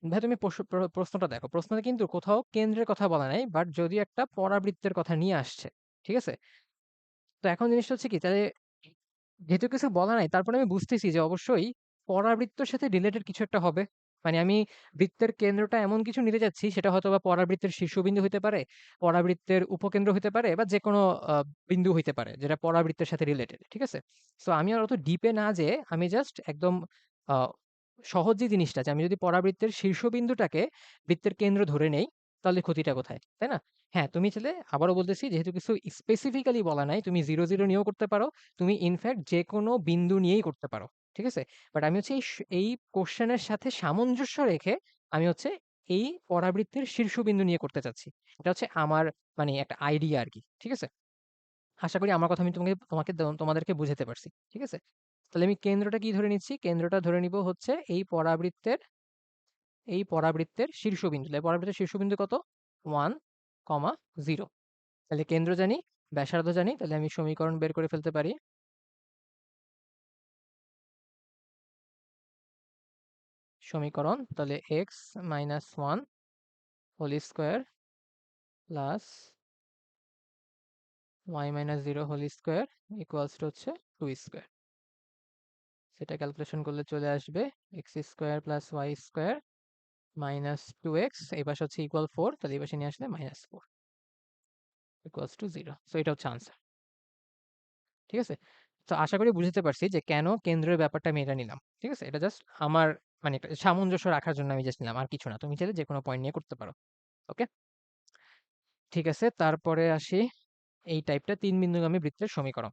ভাই তুমি প্রশ্নটা দেখো, প্রশ্নটা কিন্তু কোথাও কেন্দ্রের কথা বলা নাই, বাট যদি একটা পরাবৃত্তের কথা নিয়ে আসছে। ঠিক আছে, তো এখন জিনিসটা হচ্ছে কি, তাহলে যেহেতু কিছু বলা নাই, তারপরে আমি বুঝতেছি যে অবশ্যই পরাবৃত্তের সাথে রিলেটেড কিছু একটা হবে। মানে আমি বৃত্তের কেন্দ্রটা এমন কিছু নিতে যাচ্ছি, সেটা হয়তো বা পরাবৃত্তের শীর্ষবিন্দু হতে পারে, পরাবৃত্তের উপকেন্দ্র হতে পারে, বা যে কোনো বিন্দু হইতে পারে যেটা পরাবৃত্তের সাথে রিলেটেড। ঠিক আছে, সো আমি আর অত ডিপে না যেয়ে আমি জাস্ট একদম আহ, সহজ যে জিনিসটা, যে আমি যদি পরাবৃত্তের শীর্ষবিন্দুটাকে বৃত্তের কেন্দ্র ধরে নেই, তাহলে ক্ষতিটা কোথায়, তাই না? হ্যাঁ, তুমি চাইলে, আবারও বলতেছি, যেহেতু কিছু স্পেসিফিক্যালি বলা নাই, তুমি 0 0 নিয়েও করতে পারো, তুমি ইনফ্যাক্ট যে কোনো বিন্দু নিয়েই করতে পারো। ঠিক আছে, বাট আমি হচ্ছে এই কোশ্চেনের সাথে সামঞ্জস্য রেখে আমি হচ্ছে এই পরাবৃত্তের শীর্ষবিন্দু নিয়ে করতে চাচ্ছি। এটা হচ্ছে আমার মানে একটা আইডিয়া আরকি। ঠিক আছে? আশা করি আমার কথা আমি তোমাদেরকে বুঝাতে পারছি। ঠিক আছে? তাহলে আমি কেন্দ্রটা কি ধরে নিচ্ছি? কেন্দ্রটা ধরে নিব হচ্ছে এই পরাবৃত্তের শীর্ষবিন্দু। তাহলে পরাবৃত্তের শীর্ষবিন্দু কত? 1, 0। তাহলে কেন্দ্র জানি, ব্যাসার্ধ জানি, তাহলে আমি সমীকরণ বের করে ফেলতে পারি। সমীকরণ তাহলে x minus 1 whole square plus y minus 0 whole square equals to হচ্ছে 2 স্কোয়ার। সেটা ক্যালকুলেশন করলে চলে আসবে x square plus y square minus 2x, এই পাশে হচ্ছে ইকুয়াল 4, তাহলে এই পাশে নিয়ে আসলে মাইনাস 4 ইকুয়ালস টু 0। সো এটা হচ্ছে আনসার। ঠিক আছে? তো আশা করি বুঝতে পারছি যে কেন কেন্দ্রের ব্যাপারটা আমি এটা নিলাম। ঠিক আছে? এটা জাস্ট আমার মানে একটা সামঞ্জস্য রাখার জন্য আমি জাস্ট নিলাম, আর কিছু না। তুমি চাইলে যে কোনো পয়েন্ট নিয়ে করতে পারো। ওকে, ঠিক আছে। তারপরে আসি এই টাইপটা 3 বিন্দুগামী বৃত্তের সমীকরণ।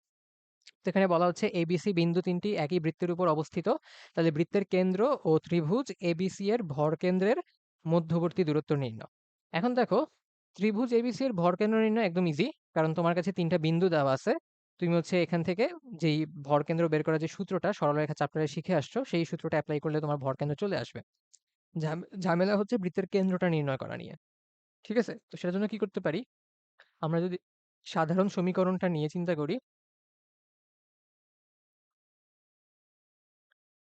তো এখানে বলা হচ্ছে এবিসি বিন্দু তিনটি একই বৃত্তের উপর অবস্থিত। তাহলে বৃত্তের কেন্দ্র ও ত্রিভুজ এবিসি এর ভর কেন্দ্রের মধ্যবর্তী দূরত্ব নির্ণয়। এখন দেখো, ত্রিভুজ এবিসি এর ভর কেন্দ্র নির্ণয় একদম ইজি, কারণ তোমার কাছে 3টা বিন্দু দেওয়া আছে। তুমি হচ্ছে এখান থেকে যেই ভর কেন্দ্র বের করার যে সূত্রটা সরলরেখা চ্যাপ্টারে শিখে আসছো, সেই সূত্রটা অ্যাপ্লাই করলে তোমার ভর কেন্দ্র চলে আসবে। ঝামেলা হচ্ছে বৃত্তের কেন্দ্রটা নির্ণয় করা নিয়ে। ঠিক আছে? তো সেটার জন্য কি করতে পারি? আমরা যদি সাধারণ সমীকরণটা নিয়ে চিন্তা করি,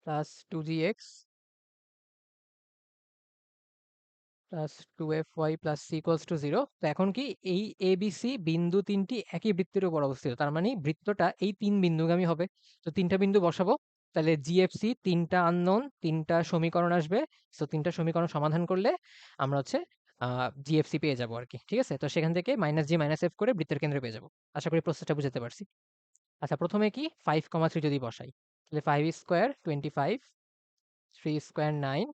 plus 2gx plus 2fy plus c equals to 0। তো এখন কি এই এবিসি বিন্দু তিনটি একই বৃত্তের উপর অবস্থিত, তার মানে বৃত্তটা এই 3 বিন্দুগামী হবে। তো 3টা বিন্দু বসাবো, তাহলে জিএফসি 3টা আননোন, 3টা সমীকরণ আসবে। তো 3টা সমীকরণ সমাধান করলে আমরা হচ্ছে জিএফসি পেয়ে যাবো আর কি। ঠিক আছে? তো সেখান থেকে মাইনাস জি মাইনাস এফ করে বৃত্তের কেন্দ্র পেয়ে যাবো। আশা করি প্রসেসটা বুঝতে পারছি। আচ্ছা, প্রথমে কি 5, 3 যদি বসাই, তাহলে 5 স্কোয়ার 25, 3 স্কোয়ার 9,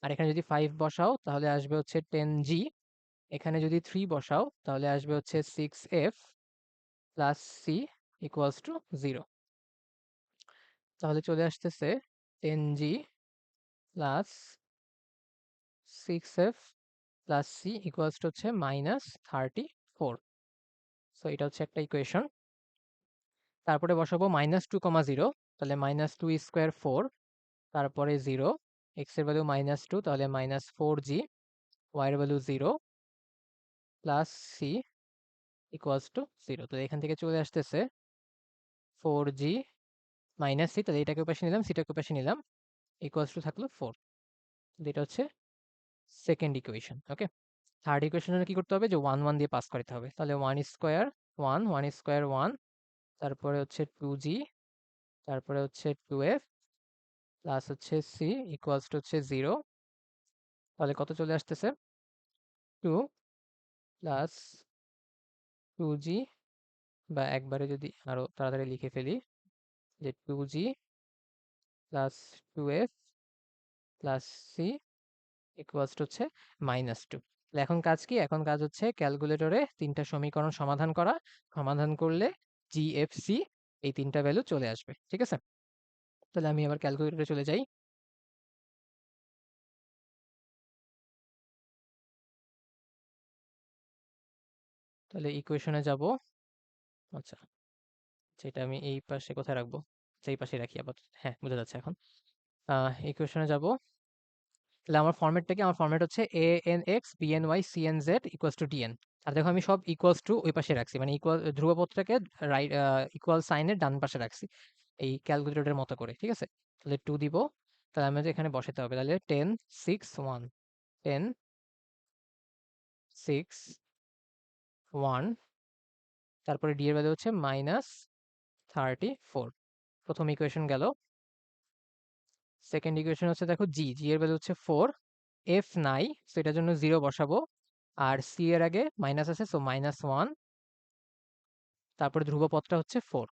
আর এখানে যদি 5 বসাও তাহলে আসবে হচ্ছে 10g। এখানে যদি 3 বসাও তাহলে আসবে হচ্ছে 6f plus c equals to 0। তাহলে চলে আসতেছে 10g plus 6f plus c equals to হচ্ছে -34। সো এটা হচ্ছে একটা ইকুয়েশন। তারপরে বসাবো -2, 0, তাহলে -2 স্কোয়ার 4, তারপরে 0, এক্স এর ভ্যালু -2, তাহলে -4g, ওয়াই এর value 0 plus c equals to 0। তো এখান থেকে চলে আসতেছে 4g মাইনাস সি, তাহলে এটাকে পাশে নিলাম, সিটাকে পাশে নিলাম, ইকুয়ালস টু থাকলো 4। এটা হচ্ছে সেকেন্ড ইকুয়েশন। ওকে, থার্ড ইকুয়েশনে কি করতে হবে? যে 1 1 দিয়ে পাস করতে হবে। তাহলে 1 স্কোয়ার 1, 1 স্কোয়ার 1, তারপরে হচ্ছে 2g, তারপরে হচ্ছে 2f প্লাস হচ্ছে সি ইকুয়ালস টু হচ্ছে 0। তাহলে কত চলে আসতেছে? 2 প্লাস 2g, বা একবারে যদি আরো তাড়াতাড়ি লিখে ফেলি, যে 2g plus 2f plus c equals to হচ্ছে -2। এখন কাজ কি? এখন কাজ হচ্ছে ক্যালকুলেটরে 3টা সমীকরণ সমাধান করা। সমাধান করলে জিএফসি এই 3টা ভ্যালু চলে আসবে। ঠিক আছে? তাহলে আমি আবার ক্যালকুলেটরে চলে যাই। তাহলে ইকুয়েশনে যাব। আচ্ছা, সেটা আমি এই পাশে কোথায় রাখবো? সেই পাশে রাখি আপাতত। হ্যাঁ, বোঝা যাচ্ছে এখন। ইকুয়েশনে যাব। তাহলে আমার ফরম্যাটটা কি? আমার ফরম্যাট হচ্ছে a n x b n y c n z equals to d n. আর দেখো আমি সব ইকুয়ালস টু ওই পাশে রাখছি, মানে ইকুয়াল ধ্রুবপদটাকে রাইট ইকুয়াল সাইনের ডান পাশে রাখছি, এই ক্যালকুলেটরের মতো করে। ঠিক আছে? তাহলে 2 দিব, তাহলে আমাদের এখানে বসাতে হবে। তাহলে 10 6 1, 10 6 1, তারপরে ডি এর ভ্যালু হচ্ছে -34। প্রথম ইকুয়েশন গেল। সেকেন্ড ইকুয়েশন হচ্ছে, দেখো জি জি এর ভ্যালু হচ্ছে 4, এফ নাই, সো এটার জন্য 0 বসাবো, আর সি এর আগে মাইনাস আছে, সো -1, তারপরে ধ্রুবপদটা হচ্ছে 4।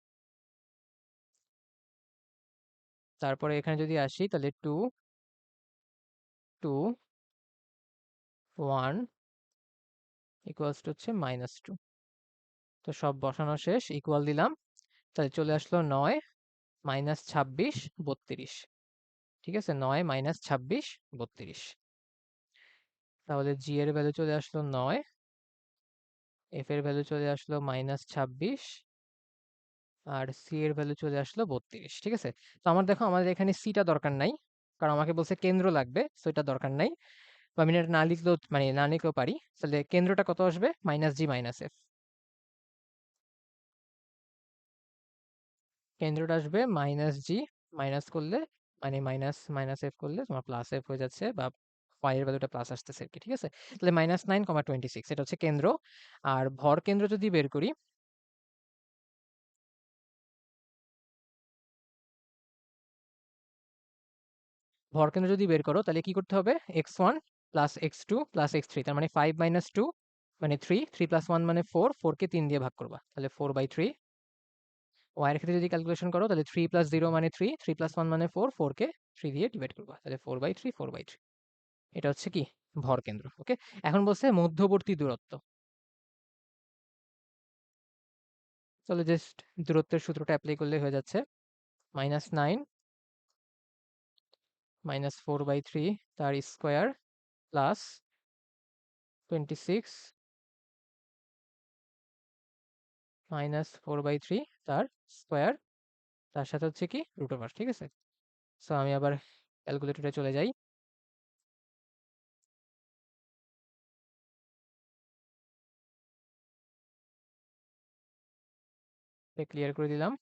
তারপরে এখানে যদি আসি, তাহলে 2 2 1 ইকুয়ালস টু হচ্ছে -2। তো সব বসানো শেষ, ইকুয়াল দিলাম, তাহলে চলে আসলো 9 -26 32। ঠিক আছে? 9 -26 32। তাহলে জি এর ভ্যালু চলে আসলো 9, এফ এর ভ্যালু চলে আসলো -26, আর সি এর ভ্যালু চলে আসলো 32। ঠিক আছে, তো আমার দেখো আমাদের এখানে সিটা দরকার নাই, কারণ আমাকে বলছে কেন্দ্র লাগবে, সো এটা দরকার নাই। বা আমি এটা না লিখলেও মানে না লিখলেও পারি। তাহলে কেন্দ্রটা কত আসবে? -g-f। কেন্দ্রটা আসবে -g, মাইনাস করলে মানে মাইনাস মাইনাস এফ করলে তোমার প্লাস এফ হয়ে যাচ্ছে, বা এর ভ্যালুটা প্লাস আসতেছে আর কি। ঠিক আছে, তাহলে -9,26 এটা হচ্ছে কেন্দ্র। আর ভর কেন্দ্র যদি বের করি, ভর কেন্দ্র যদি বের করো তাহলে কি করতে হবে? x1 plus x2 plus x3, তার মানে 5 - 2 মানে 3, 3 + 1 মানে 4, 4 কে 3 দিয়ে ভাগ করবা, তাহলে 4/3। ওয়াই এর ক্ষেত্রে যদি ক্যালকুলেশন করো তাহলে 3 + 0 মানে 3, 3 + 1 মানে 4, 4 কে 3 দিয়ে ডিভাইড করবা, তাহলে 4/3, 4/3। এটা হচ্ছে কি? ভর কেন্দ্র। ওকে, এখন বলছে মধ্যবর্তী দূরত্ব। তাহলে জাস্ট দূরত্বের সূত্রটা অ্যাপ্লাই করলে হয়ে যাচ্ছে -9 -4/3 তার স্কোয়ার প্লাস 26 -4/3 তার স্কোয়ার, তার সাথে হচ্ছে কি √ওভার। ঠিক আছে, সো আমি আবার ক্যালকুলেটরে চলে যাই, ক্লিয়ার করে দিলাম।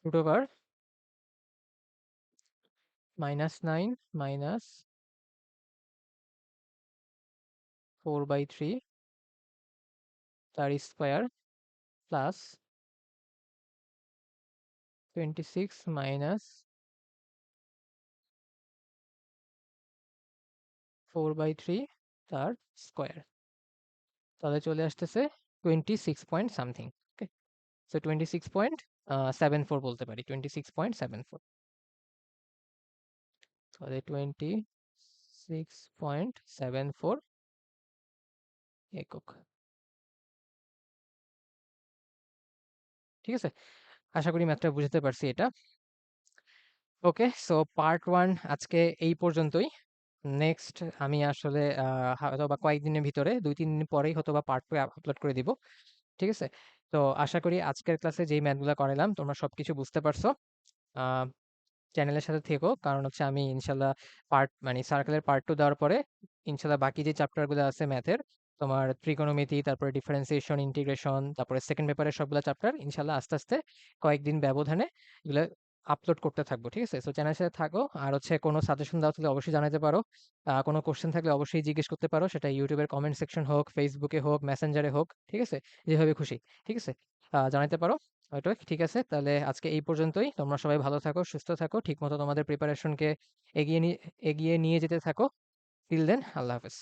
√ওভার -9 -4/3 তার স্কোয়ার প্লাস 26 -4/3 তার স্কোয়ার, তাহলে চলে আসতেছে 26 পয়েন্ট সামথিং। ওকে, সো 26.74 বলতে পারি, 26.74। তাহলে 26.74 একক। ঠিক আছে, আশা করি ম্যাথটা বুঝতে পারছি এটা। ওকে, সো পার্ট 1 আজকে এই পর্যন্তই। নেক্সট আমি আসলে হয়তো বা কয়েকদিনের ভিতরে 2-3 দিন পরেই হয়তো বা পার্ট 2 আপলোড করে দিব। ঠিক আছে, তো আশা করি আজকের ক্লাসে যেই ম্যাথগুলো করালাম তোমরা সবকিছু বুঝতে পারছো। চ্যানেলের সাথে থেকো, কারণ হচ্ছে আমি ইনশাল্লাহ মানে সার্কেলের পার্ট 2 দেওয়ার পরে ইনশাল্লাহ বাকি যে চ্যাপ্টারগুলো আছে ম্যাথের, তোমার ত্রিকোণমিতি, তারপরে ডিফারেন্সিয়েশন, ইন্টিগ্রেশন, তারপরে সেকেন্ড পেপারের সবগুলো চ্যাপ্টার ইনশাল্লাহ আস্তে আস্তে কয়েকদিন ব্যবধানে এগুলো আপলোড করতে থাকবো। ঠিক আছে, তো চ্যানেলের সাথে থাকো। আর হচ্ছে কোনো সাজেশন দেওয়া থাকলে অবশ্যই জানাতে পারো, কোনো কোশ্চেন থাকলে অবশ্যই জিজ্ঞেস করতে পারো, সেটা ইউটিউবের কমেন্ট সেকশন হোক, ফেসবুকে হোক, মেসেঞ্জারে হোক। ঠিক আছে, যেভাবে খুশি। ঠিক আছে, জানাতে পারো। হয়তো ঠিক আছে, তাহলে আজকে এই পর্যন্তই। তোমরা সবাই ভালো থাকো, সুস্থ থাকো, ঠিকমতো তোমাদের প্রিপারেশনকে এগিয়ে নিয়ে যেতে থাকো। টিল দেন, আল্লাহ হাফেজ।